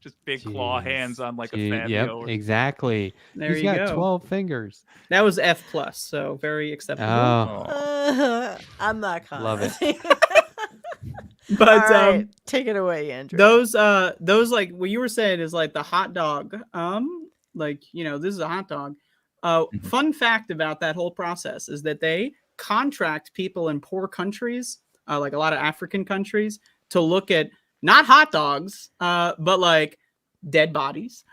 Just big claw Jeez. hands on like a Gee, Fabio. Yep, or- exactly. There He's you got go. 12 fingers. That was F plus, so very acceptable. Oh, I'm not Love it. commenting. But All right, take it away, Andrew. those like what you were saying is like the hot dog. This is a hot dog. Fun fact about that whole process is that they contract people in poor countries, like a lot of African countries, to look at not hot dogs, but like dead bodies,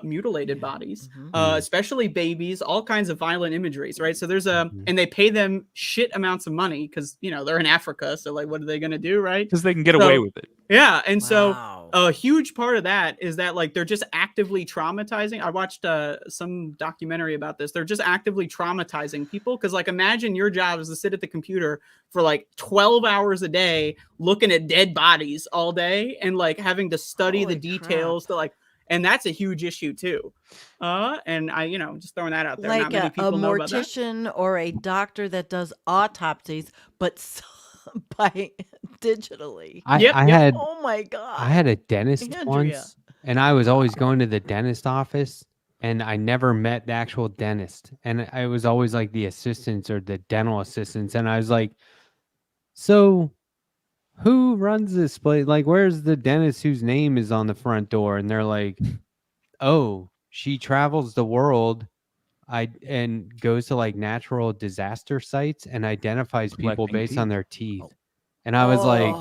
mutilated bodies, especially babies, all kinds of violent imageries, right? So there's and they pay them shit amounts of money because they're in Africa, so like what are they gonna do, right? Because they can get away with it. Yeah, and so Wow. a huge part of that is that like they're just actively traumatizing. I watched some documentary about this. They're just actively traumatizing people because like imagine your job is to sit at the computer for like 12 hours a day looking at dead bodies all day and like having to study Holy the details to like, and that's a huge issue too. And I just throwing that out there. Like Not many a people know about that. mortician or a doctor that does autopsies, but by digitally. I Yep. had Oh my god! I had a dentist Andrea. once, and I was always going to the dentist office, and I never met the actual dentist, and I was always like the assistants or the dental assistants, and I was like, so who runs this place? Like, where's the dentist whose name is on the front door? And they're like, oh, she travels the world. And goes to like natural disaster sites and identifies people Collecting based on teeth. their teeth. And I was like,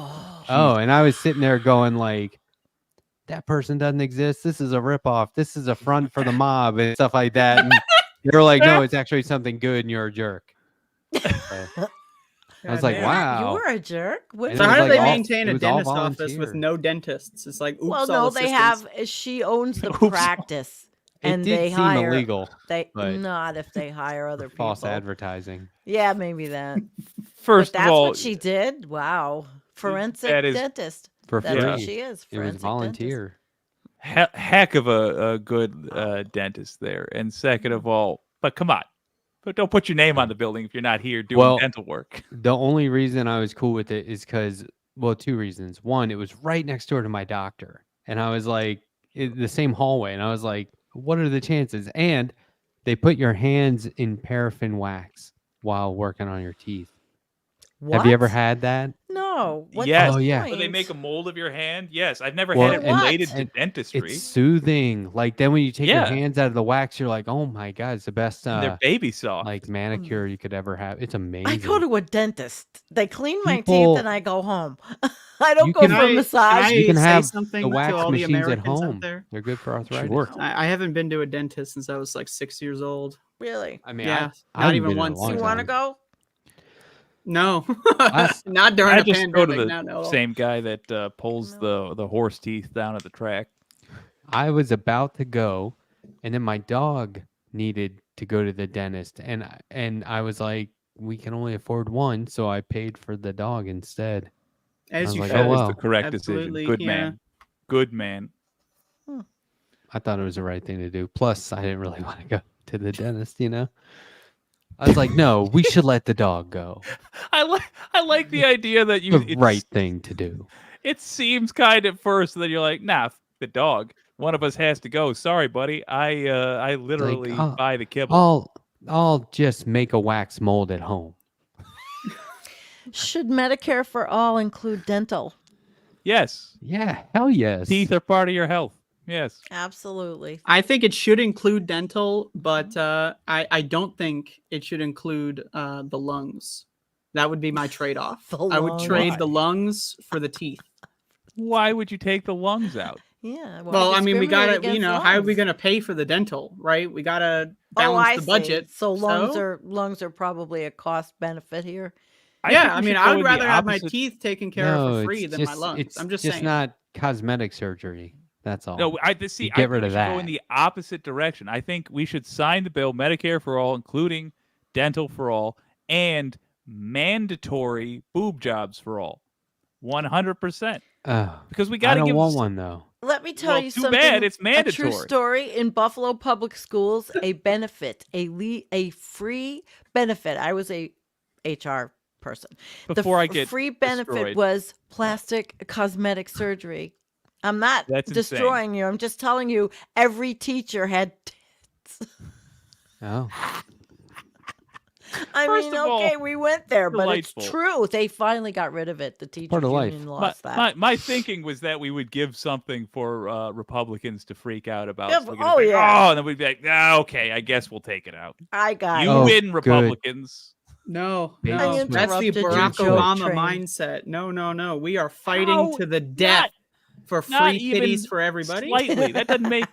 Oh, and I was sitting there going like, that person doesn't exist. This is a ripoff. This is a front for the mob and stuff like that. And they were like, no, it's actually something good and you're a jerk. I was like, Goddamn. wow. You're a jerk. What And So it how was do like they all- maintain it a was all dentist office with volunteer. no dentist? It's like, oops, well, all no, they assistants. have. She owns the Oops. practice. and did they seem hire illegal, they but not if they hire other for false people. advertising. Yeah, maybe that. But First of that's all, what she did. Wow, forensic that is dentist. For That's what free. she is. It was Forensic dentist. volunteer. heck of a good dentist there. And second of all, but come on, but don't put your name on the building if you're not here doing Well, dental work. The only reason I was cool with it is because, well, two reasons. One, it was right next door to my doctor, and I was like, the same hallway, and I was like, what are the chances? And they put your hands in paraffin wax while working on your teeth. What? Have you ever had that? No. What's Yes. the Oh, yeah. point? When they make a mold of your hand, yes. I've never Well, had it and- related to and dentistry. It's soothing. Like then when you take your Yeah. hands out of the wax, you're like, oh my god, it's the best And they're baby soft. like manicure you could ever have. It's amazing. I go to a dentist. They clean my teeth People- and I go home. I don't You go can- for Can a I- massage. You can say have something the to wax all the machines at Americans out home. there? They're good for arthritis. Sure. I haven't been to a dentist since I was like 6 years old. Really? I mean, Yeah, I not haven't even been in a once. long You want to time. go? No, Last- not during I a just go to pandemic. the no. same guy that pulls the horse teeth down at the track. I was about to go, and then my dog needed to go to the dentist, and I was like, we can only afford one, so I paid for the dog instead. As was you like, should. That oh, was wow. the correct Absolutely, decision. Good yeah. man. Good man. I thought it was the right thing to do. Plus, I didn't really want to go to the dentist, you know. I was like, no, we should let the dog go. I like the idea that you The right thing to do. It seems kind at first, and then you're like, nah, the dog. One of us has to go. Sorry, buddy. I literally buy the kibble. I'll just make a wax mold at home. Should Medicare for all include dental? Yes. Yeah, hell yes. Teeth are part of your health. Yes. Absolutely. I think it should include dental, but I don't think it should include the lungs. That would be my trade-off. The I would lungs. trade Why? the lungs for the teeth. Why would you take the lungs out? Yeah. why Well, I mean, we discriminate gotta, against how are we lungs? gonna pay for the dental, right? We gotta Oh, balance I the see. budget. So lungs are probably a cost benefit here. Yeah, I think we mean, should I go would in the rather have my opposite- teeth taken care of No, for free it's than my lungs. It's I'm just just saying. not cosmetic surgery. That's all. No, see. You I get think rid we of should go that. in the opposite direction. I think we should sign the bill, Medicare for all, including dental for all, and mandatory boob jobs for all. 100%. Because we got I to don't give. want one though. Let me tell Well, you too something. bad, it's A mandatory. true story in Buffalo Public Schools. A benefit, a free benefit. I was a HR person. Before I the get free benefit destroyed. was plastic cosmetic surgery. I'm not That's insane. destroying you. I'm just telling you. Every teacher had tits. Oh, I First mean, of all, okay, we went there, but it's delightful. true. They finally got rid of it. The teachers Part of life. union My, lost that. my thinking was that we would give something for Republicans to freak out about. Yeah, So we're oh, gonna say, yeah. Oh, and then we'd be like, nah, okay, I guess we'll take it out. I got You it. Oh, win, good. Republicans. No, Big no, switch. that's the interrupted your Barack joke Obama train. mindset. No. We are fighting How? to the death for not free even kitties for everybody. Slightly. That doesn't make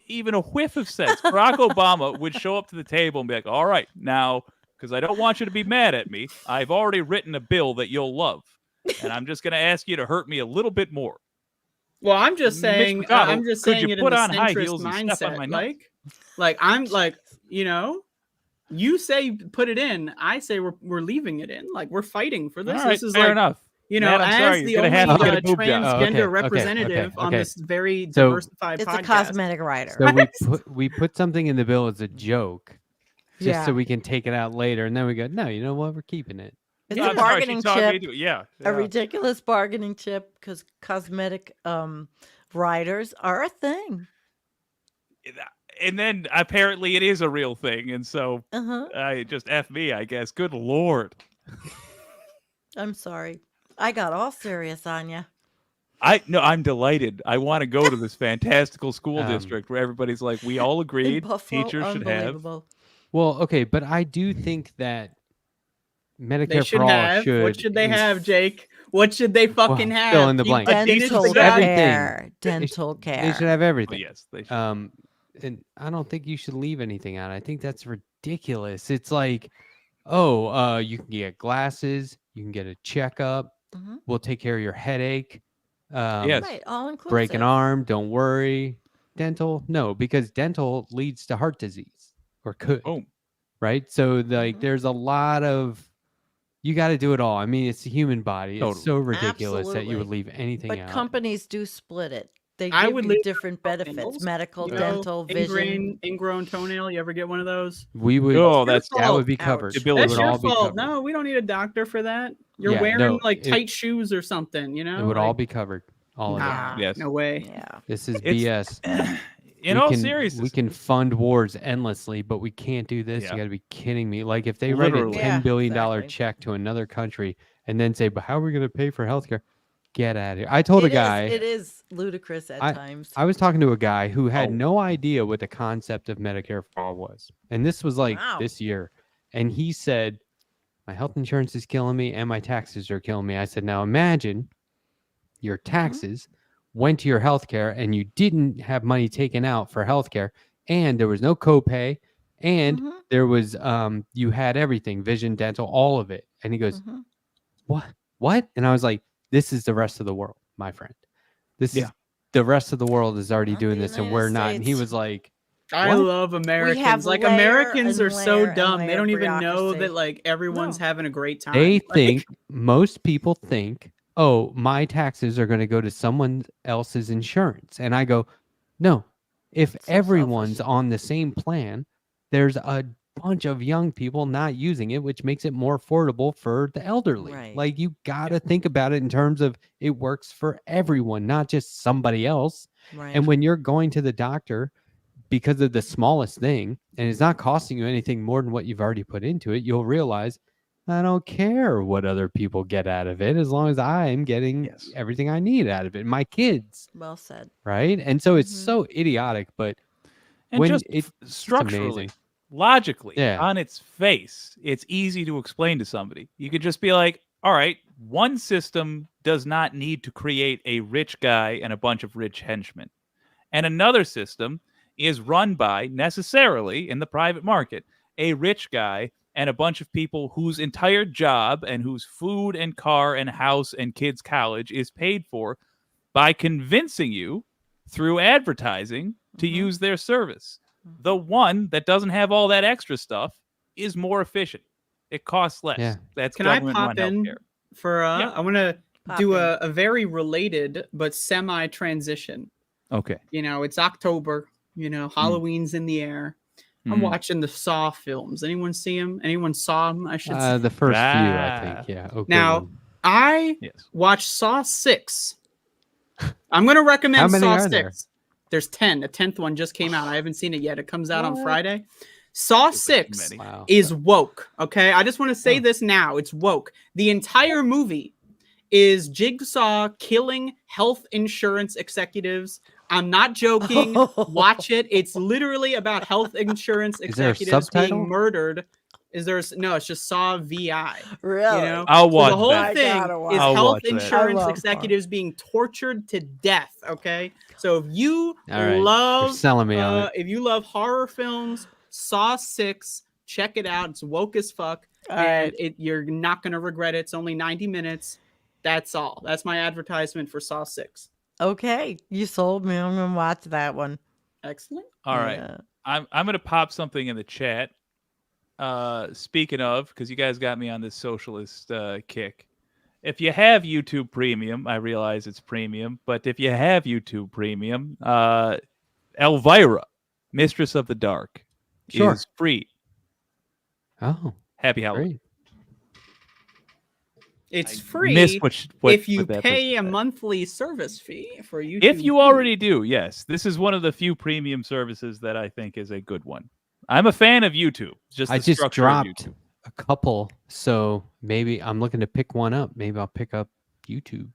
even a whiff of sense. Barack Obama would show up to the table and be like, all right, now, because I don't want you to be mad at me, I've already written a bill that you'll love. And I'm just going to ask you to hurt me a little bit more. Well, I'm just Mitch saying. McConnell, I'm just could you saying it in put the on high centrist heels and step on mindset. my nuts? Like I'm like, you say put it in. I say we're leaving it in. Like we're fighting for this. All right, This is fair like enough. you know, Matt, I'm sorry, as you're the gonna only have to get a boob job. transgender Okay, representative on okay. this very So- diversified It's podcast. a cosmetic writer. so we put something in the bill as a joke, just Yeah. so we can take it out later, and then we go, no, you know what, we're keeping it. It's Yeah, a I'm sorry, she bargaining talked me chip. into it. Yeah. A ridiculous bargaining chip because cosmetic writers are a thing. And then apparently it is a real thing. And so Uh-huh. I just F me, I guess. Good Lord. I'm sorry. I got all serious on you. I'm delighted. I want to go to this fantastical school Um, district where everybody's like, we all agreed teachers should have. unbelievable. Well, okay, but I do think that Medicare They should for all have. should. What should they have, Jake? What should they fucking Well, have? fill in the Keep blank. a decent Dental salary. everything. care. Dental care. They should have Oh, everything. yes, they should. And I don't think you should leave anything out. I think that's ridiculous. It's like, oh, you can get glasses, you can get a checkup. Mhm. We'll take care of your headache. Yes. Right, all inclusive. Break an arm, don't worry. dental? No, because dental leads to heart disease or could, Boom. right? So like there's a lot of you got to do it all. I mean, it's the human body. It's so ridiculous that you would Absolutely. leave anything But out. companies do split it. They I give would you leave different benefits: toenails, medical, you know, dental, vision. ingrown toenail. You ever get one of those? We would Oh, Your that's that would fault. be covered. Ouch. It would That's your all be fault. covered. No, we don't need a doctor for that. You're Yeah, wearing no, like tight shoes or something, you know? It would like, all be covered. All of it. nah, Yes. no way. Yeah. This is It's- BS. In we all can, seriousness, we can fund wars endlessly, but we can't do this. Yeah. You got to be kidding me. Like if they write a Literally. $10 billion exactly. check to another country and then say, but how are we going to pay for healthcare? Get out of here. I told a guy. It is ludicrous at times. I was talking to a guy who had Oh. no idea what the concept of Medicare for all was. And this was like Wow. this year. And he said, my health insurance is killing me and my taxes are killing me. I said, now imagine your taxes went to your healthcare and you didn't have money taken out for healthcare and there was no copay and Mhm. there was you had everything, vision, dental, all of it. And he goes, Mhm. What? And I was like, this is the rest of the world, my friend. This is the rest of the world is already Not doing the this and United we're not. And he States. was like, I What? love Americans. have Like layer Americans and are so layer and dumb. They layer don't even know bureaucracy. that like everyone's No. having a great time. they Like, think most people think, oh, my taxes are going to go to someone else's insurance. And I go, no, if So everyone's selfish. on the same plan, there's a bunch of young people not using it, which makes it more affordable for the elderly. Right. Like you got to think about it in terms of it works for everyone, not just somebody else. Right. And when you're going to the doctor because of the smallest thing and it's not costing you anything more than what you've already put into it, you'll realize I don't care what other people get out of it as long as I'm getting Yes. everything I need out of it. My kids, Well said. right? And so it's Mhm. so idiotic, but and when just it's structurally, amazing. logically, Yeah. on its face, it's easy to explain to somebody. You could just be like, all right, one system does not need to create a rich guy and a bunch of rich henchmen. And another system is run by, necessarily in the private market, a rich guy and a bunch of people whose entire job and whose food and car and house and kids' college is paid for by convincing you through advertising to Mhm. use their service. The one that doesn't have all that extra stuff is more efficient. It costs less. Yeah. That's Can I government pop run in healthcare. for Yeah. I want to Pop do in. a very related but semi transition. Okay. You know, it's October, you know, Halloween's in the air. I'm Mm. watching the Saw films. Anyone see them? Anyone saw them? I should say. The first few, I Ah. think. Yeah. Okay. Now, I Yes. watched Saw 6. I'm going to recommend How many Saw are 6. there? There's 10. A 10th one just came out. I haven't seen it yet. It comes out on What? Friday. Saw Feels like too 6 many. Wow. is woke. Okay. I just want to say Oh. this now. It's woke. The entire movie is Jigsaw killing health insurance executives. I'm not joking. Watch it. It's literally about health insurance Is there a executives subtitle? being murdered. No, it's just Saw VI. Really? You know? I'll So watch the whole that. I thing gotta watch is I'll health watch that. insurance I love executives being tortured to death. Okay, so if you All right. You're love selling me on it. if you love horror films, Saw 6, check it out. It's woke as fuck, All and right. you're not gonna regret it. It's only 90 minutes. That's all. That's my advertisement for Saw 6. Okay. You sold me. I'm gonna watch that one. Excellent. All right. Yeah. I'm gonna pop something in the chat. Speaking of, because you guys got me on this socialist kick. If you have YouTube Premium, I realize it's premium, but if you have YouTube Premium, Elvira, Mistress of the Dark, Sure. is free. Oh, Happy Halloween. great. It's I free missed what if you what that pay a person said. monthly service fee for YouTube. If you Premium. already do, yes. This is one of the few premium services that I think is a good one. I'm a fan of YouTube. Just I the just structure of dropped YouTube. a couple, so maybe I'm looking to pick one up. Maybe I'll pick up YouTube.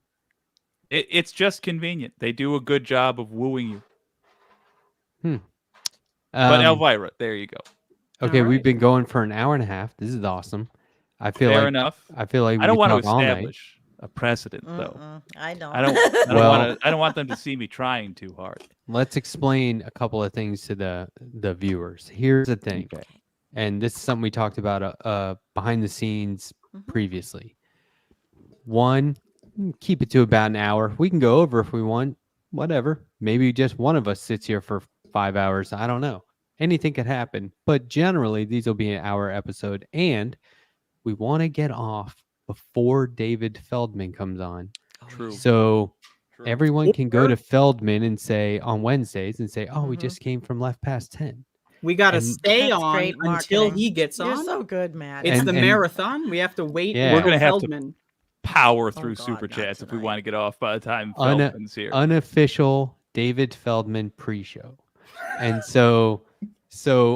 It's just convenient. They do a good job of wooing you. But Elvira, there you go. Okay, All we've right. been going for an hour and a half. This is awesome. I feel Fair like enough. I feel like we I don't could want to talk all night. establish a precedent, though. I don't. I don't Well- want to. I don't want them to see me trying too hard. Let's explain a couple of things to the viewers. Here's the thing, Okay. and this is something we talked about behind the scenes Mhm. previously. One, keep it to about an hour. We can go over if we want. whatever. Maybe just one of us sits here for 5 hours. I don't know. Anything could happen. But generally, these will be an hour episode. And we want to get off before David Feldman comes on. True. So True. everyone can go to Feldman and say on Wednesdays and say, oh, we Mhm. just came from Left Past 10. We got to And- stay That's on great until marketing. he gets You're on. so good, Matt. It's And- the and- marathon. We have to wait. Yeah. We're gonna have to- Feldman. Power through God, super not chats if we tonight. want to get off by the time Una- Feldman's here. Unofficial David Feldman pre-show. And so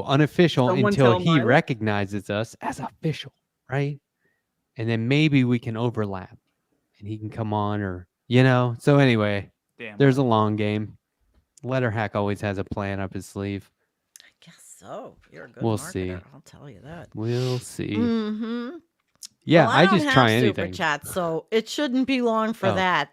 unofficial Someone until tell he Milo. recognizes us as official, right? And then maybe we can overlap and he can come on or, So anyway, Damn. there's a long game. Letterhack always has a plan up his sleeve. I guess so. You're a good We'll marketer. see. I'll tell you that. We'll see. Mm-hmm. Yeah, Well, I don't just have try super anything. chat, so it shouldn't be long for Oh. that.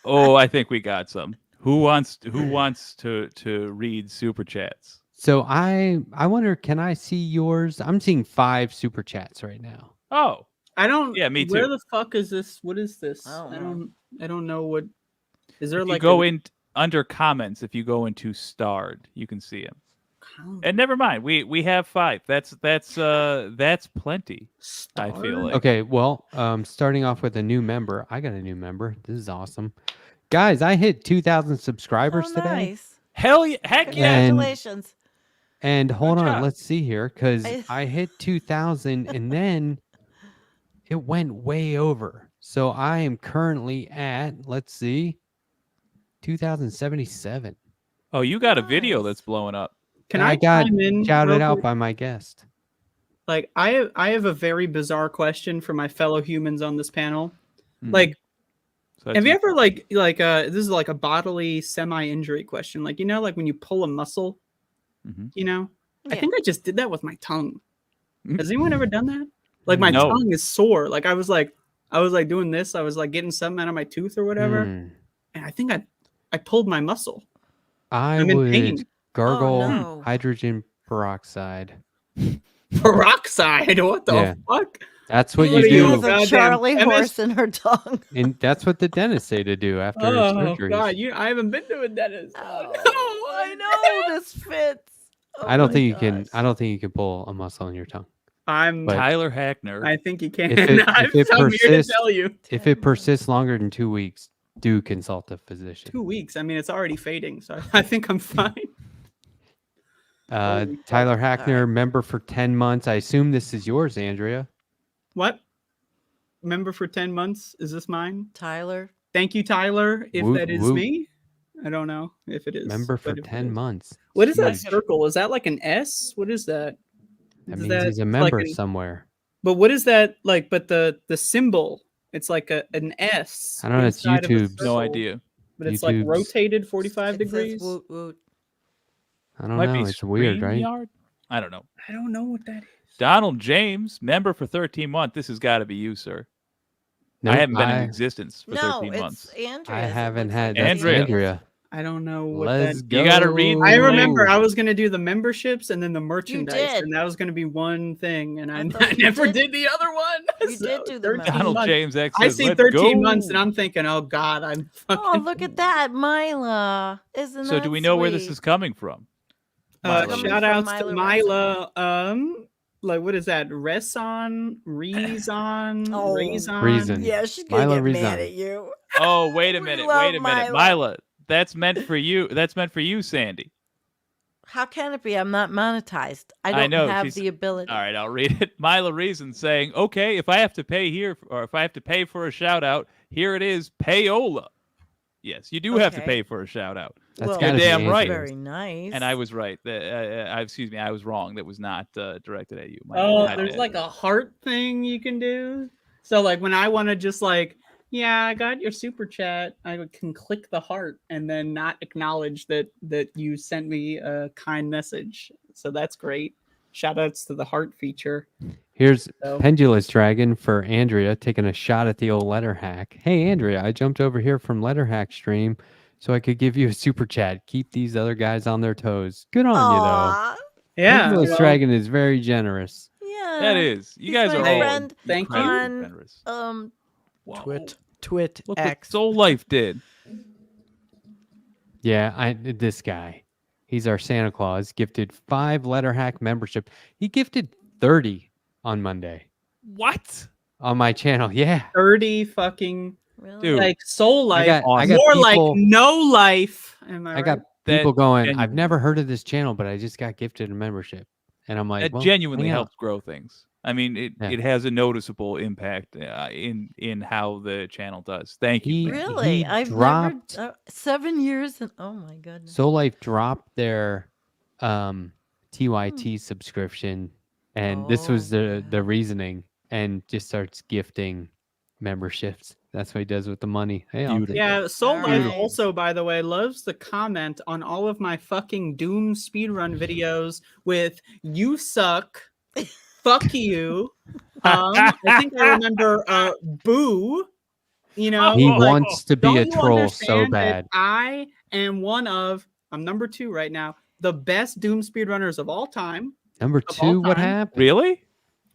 Oh, I think we got some. Who wants to read super chats? So I wonder, can I see yours? I'm seeing 5 super chats right now. Oh, I don't. Yeah, me Where too. the fuck is this? What is this? I don't I know. don't. I don't know what. Is there if like you go a- in under comments, if you go into starred, you can see him. Oh, And never mind, we have 5. That's plenty. I feel Star? like. Okay, well, starting off with a new member. I got a new member. This is awesome. Guys, I hit 2,000 subscribers Oh, today. nice. Hell yeah, heck yeah. And- Congratulations. And hold on, job. let's see here, because I- I hit 2,000 and then it went way over. So I am currently at, let's see, 2,077. Oh, you got a video Nice. that's blowing up. Can And I got chime in? shouted real out quick? by my guest. Like I have a very bizarre question for my fellow humans on this panel. Hmm. Like, So that's have you you. ever this is like a bodily semi-injury question. Like like when you pull a muscle, Mhm. I Yeah. think I just did that with my tongue. Has anyone ever done that? Like my No. tongue is sore. Like I was like doing this. I was like getting something out of my tooth or whatever, Hmm. and I think I pulled my muscle. I I'm in would pain. gargle Oh, no. hydrogen peroxide. Peroxide. What the Yeah. fuck? That's what What you are you, do. With a goddamn Charlie chemist? horse in her tongue. And that's what the dentist say to do after Oh surgeries. god, I haven't been to a dentist. Oh, no, I know this fits. Oh I don't my think you can. gosh. I don't think you can pull a muscle in your tongue. I'm. But- Tyler Hackner. I think you can. If it- if I'm it here to persists- tell you. If it persists longer than 2 weeks, do consult a physician. 2 weeks. I mean, it's already fading, so I think I'm fine. Holy fuck. Tyler Hackner, Alright. member for 10 months. I assume this is yours, Andrea. What? Member for 10 months? Is this mine? Tyler. Thank you, Tyler. If Woot that is woot. me, I don't know if it is. Member for but if it 10 is- months. What is that Jeez. circle? Is that like an S? What is that? That Is means that he's a like member an- somewhere. But what is that like? But the symbol, it's like an S. I don't know, it's inside of a YouTube's. no circle, idea. But it's like YouTube's- rotated 45 It says degrees. woot woot. I don't Might know. be It's weird, right? StreamYard? I don't know. I don't know what that is. Donald James, member for 13 months. This has got to be you, sir. Nope, I haven't been in existence for No, 13 it's months. Andrea. I haven't had. like That's Andrea. Andrea. I don't know what Let's that go. You gotta read I the remember link. I was gonna do the memberships and then the merchandise, did. and that was gonna be one thing, and I, I thought I you never did. did the other one. You did do the 13 membership. Donald months. James X I says, see "Let's 13 go." months, and I'm thinking, oh god, I'm fucking. Oh, look at that, Mila. Isn't So that do we know where this sweet? is coming from? Uh, Milo. shout outs to Mila Mila. Like what is that? Reson, Rezon, Oh. Rezon. Reason. Yeah, she's gonna Mila get Rizan. mad at you. Oh, wait a We minute. love Wait a minute. Mila. Mila, that's meant for you. That's meant for you, Sandy. How can it be? I'm not monetized. I don't know, have she's- the ability. All right, I'll read it. Mila Reason saying, okay, if I have to pay here, or if I have to pay for a shout out, here it is, payola. Yes, you do have to Okay. pay for a shout out. That's Well, gotta be damn right. Andrea's. Very nice. And I was right. Excuse me, I was wrong. That was not directed at you. My Oh, bad. there's like a heart thing you can do. So like when I want to just like, yeah, I got your super chat, I can click the heart and then not acknowledge that you sent me a kind message. So that's great. Shout outs to the heart feature. Here's So Pendulous Dragon for Andrea taking a shot at the old Letterhack. Hey, Andrea, I jumped over here from Letterhack stream so I could give you a super chat. Keep these other guys on their toes. Good on you, Aw, yeah, Pendulous well, Dragon is very generous. yeah. That is. You He's guys my are all friend Thank you. incredibly on generous. um Whoa. Twit Look X. what Soul Life did. Yeah, this guy. He's our Santa Claus. Gifted 5 Letterhack membership. He gifted 30 on Monday What? on my channel. Yeah. 30 fucking Really? Dude. like soul life. I got More like people, no life. Am I I right? got people going, I've genuinely- never heard of this channel, but I just got gifted a membership. And I'm like, That well, genuinely hang out. helps grow things. I mean, Yeah. it has a noticeable impact in how the channel does. Thank you. He- man. Really? I've dropped- never 7 years and oh my goodness. Soul Life dropped their TYT subscription, and this was Oh, the reasoning, and just starts gifting memberships. That's what he does with the money. Hey, I'll Beautiful. take it. Yeah, Soul All Life right. also, by the way, loves to comment on all of my fucking Doom speedrun videos with "You suck," "Fuck you." I think I remember "Boo." You know, He like, wants to be don't a you troll so understand that bad. I am I'm number 2 right now, the best Doom speedrunners of all time. Number of all 2, what time. happened? Really?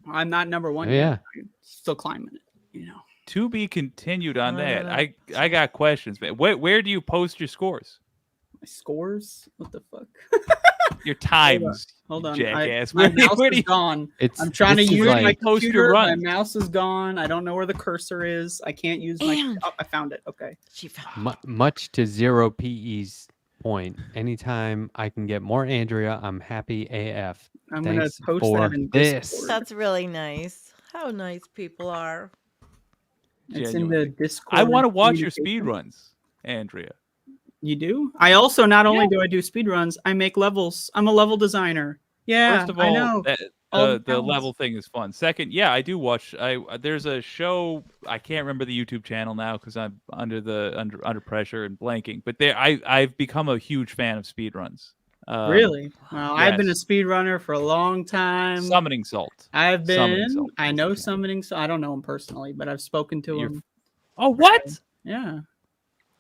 I'm not number 1 Oh, yet. yeah. I'm still climbing it. You know, To be continued on I that. don't I got questions, man. Where do you post your scores? my scores. What the fuck? Your times. Hold you on, jackass. my mouse Where do is you gone. It's I'm trying to this is use like, my Post your computer. My runs. mouse is gone. I don't know where the cursor is. I can't use my. And- Oh, I found it. Okay. She found much to Zero PE's point. Anytime I can get more Andrea, I'm happy AF. I'm gonna Thanks post for that in this. Discord. That's really nice. How nice people are. It's in the Discord. I want to watch your speed communication. runs, Andrea. You do? I also not only Yeah. do I do speed runs, I make levels. I'm a level designer. Yeah, First of I all, know. All the talents. level thing is fun. Second, yeah, I do watch. There's a show. I can't remember the YouTube channel now because I'm under pressure and blanking. But I've become a huge fan of speedruns. Really? Well, I've been a yes. speed runner for a long time. Summoning Salt. I've Summoning been. Salt I is know the channel. summoning. So I don't know him personally, but I've spoken to You're- him. Oh, what? Yeah.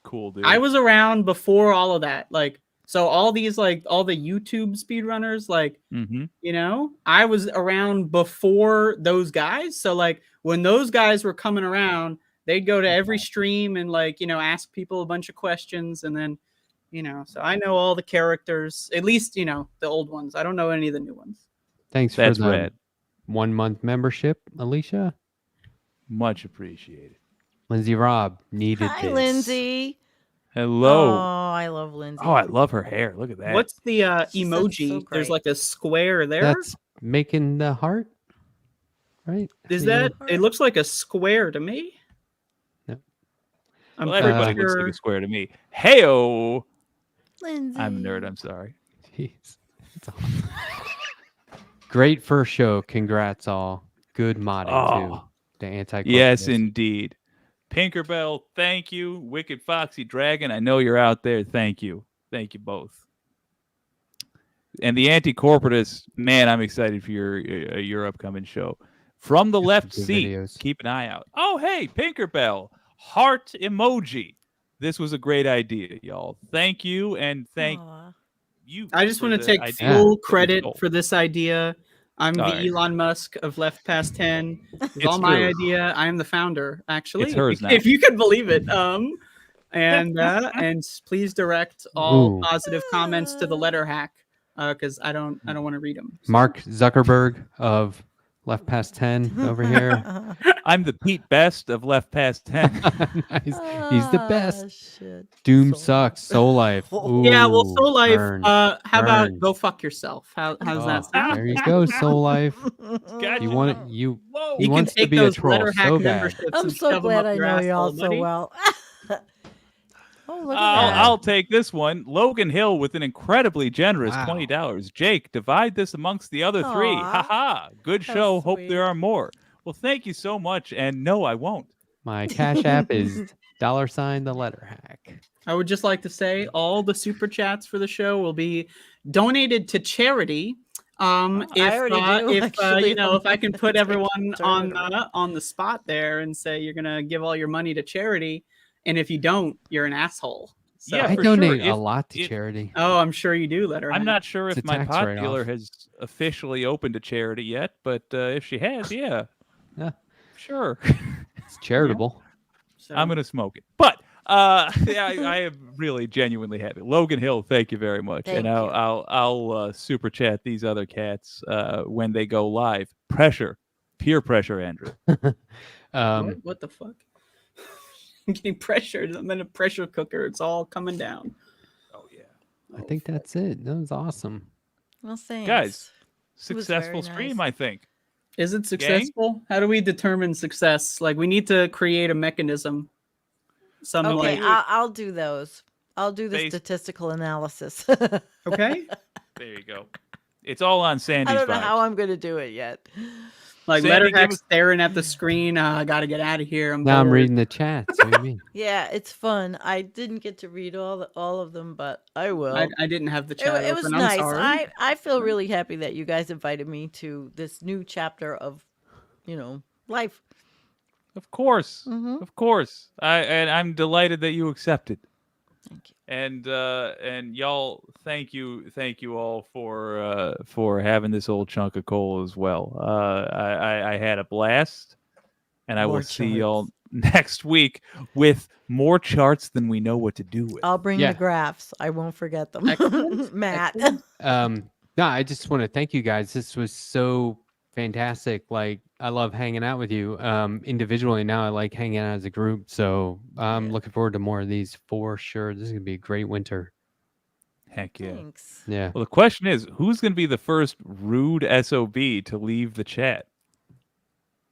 Cool, dude. I was around before all of that. Like, so all these, like, all the YouTube speedrunners, like, Mm-hmm. you know, I was around before those guys. So, like, when those guys were coming around, they'd go to every stream and, like, you know, ask people a bunch of questions. And then, you know, so I know all the characters, at least, you know, the old ones. I don't know any of the new ones. Thanks That's for the rad. 1 month membership, Alicia. Much appreciated. Lindsay Robb needed Hi, this. Lindsay. Hello. Oh, I love Lindsay. Oh, I love her hair. Look at that. What's the She's emoji? so There's great. like a square there. That's making the heart, right? Is Yeah. that? It looks like a square to me. Yep. I'm Well, pretty everybody looks like sure- a square to me. Heyo. Lindsay. I'm a nerd. I'm sorry. Jeez. It's awesome. Great first show. Congrats all. Good modding too. Oh, The anti. yes, indeed. Pinkerbell, thank you. Wicked Foxy Dragon, I know you're out there. Thank you. Thank you both. And the anti-corporatist, man, I'm excited for your upcoming show. From the left good seat, videos. keep an eye out. Oh, hey, Pinkerbell, heart emoji. This was a great idea, y'all. Thank you, and thank Aw. you. I just for want to the take idea full that we credit stole. for this idea. I'm the All right. Elon Musk of Left Past 10. It's It's all my true. idea. I am the founder, actually. It's hers if, now. if you could believe it. And please direct all Ooh. positive comments to the Letterhack because I don't want to read them. Mark Zuckerberg of Left Past 10 over here. I'm the Pete Best of Left Past 10. Nice. He's the best. Ah, shit. Doom Soul sucks. Soul Life. Yeah, well, Ooh, Soul Life. burn. How about burn. go fuck yourself? How's that Oh, sound? there you go, Soul Life. Got You want it? You Whoa. He You can wants to take be a those troll Letterhack so bad. memberships I'm and so shove 'em glad up I your know you all asshole, so buddy. well. Oh, look at that. I'll take this one. Logan Hill with an incredibly generous Wow. $20. Jake, divide this amongst the other three. Aw. Ha! Good How show. Hope sweet. there are more. Well, thank you so much. And no, I won't. My Cash App is $, the Letterhack. I would just like to say all the super chats for the show will be donated to charity. I If already do, actually. you know, if I can put everyone Turn it around. on the spot there and say you're gonna give all your money to charity, and if you don't, you're an asshole. So, Yeah, I for sure. donate a If- lot to if- charity. oh, I'm sure you do, Letterhack. I'm not sure It's if a my tax pot-dealer write-off. has officially opened to charity yet, but if she has, yeah. Yeah. Sure. It's charitable. So, I'm going to smoke it. But Yeah, I am really genuinely happy. Logan Hill, thank you very much. Thank and you. I'll super chat these other cats when they go live. Peer pressure, Andrew. What the fuck? I'm getting pressured. I'm in a pressure cooker. It's all coming down. Oh yeah, I think that's it. That was awesome. Well, thanks. guys, It was successful very stream. nice. I think. Is it successful? How do we determine success? Like, we need to create a mechanism. Something Okay, like, I'll do those. I'll do the Based- statistical analysis. okay, There you go. It's all on Sandy's I don't know vibes. how I'm going to do it yet. like Sandy, give Letterhack us- staring at the screen. I got to get out of here. Now I'm bored. reading the chats. What do you mean? Yeah, it's fun. I didn't get to read all of them, but I will. I didn't have the chat. It was open. I'm nice. sorry. I feel really happy that you guys invited me to this new chapter of, life. Of course, Mhm. of course. I'm delighted that you accepted. Thank you. And y'all, thank you all for having this old chunk of coal as well. I had a blast, and I will More see y'all charts. next week with more charts than we know what to do with. I'll bring Yeah. the graphs. I won't forget them. Excellent. Matt. Excellent. No, I just want to thank you guys. This was so fantastic. Like, I love hanging out with you individually. Now I like hanging out as a group. So I'm looking forward to more of these for sure. This is gonna be a great winter. Heck yeah. Thanks. Yeah. Well, the question is, who's going to be the first rude SOB to leave the chat?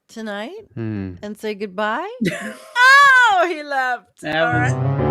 Tonight Hmm. and say goodbye. Oh, he left. That All was- right.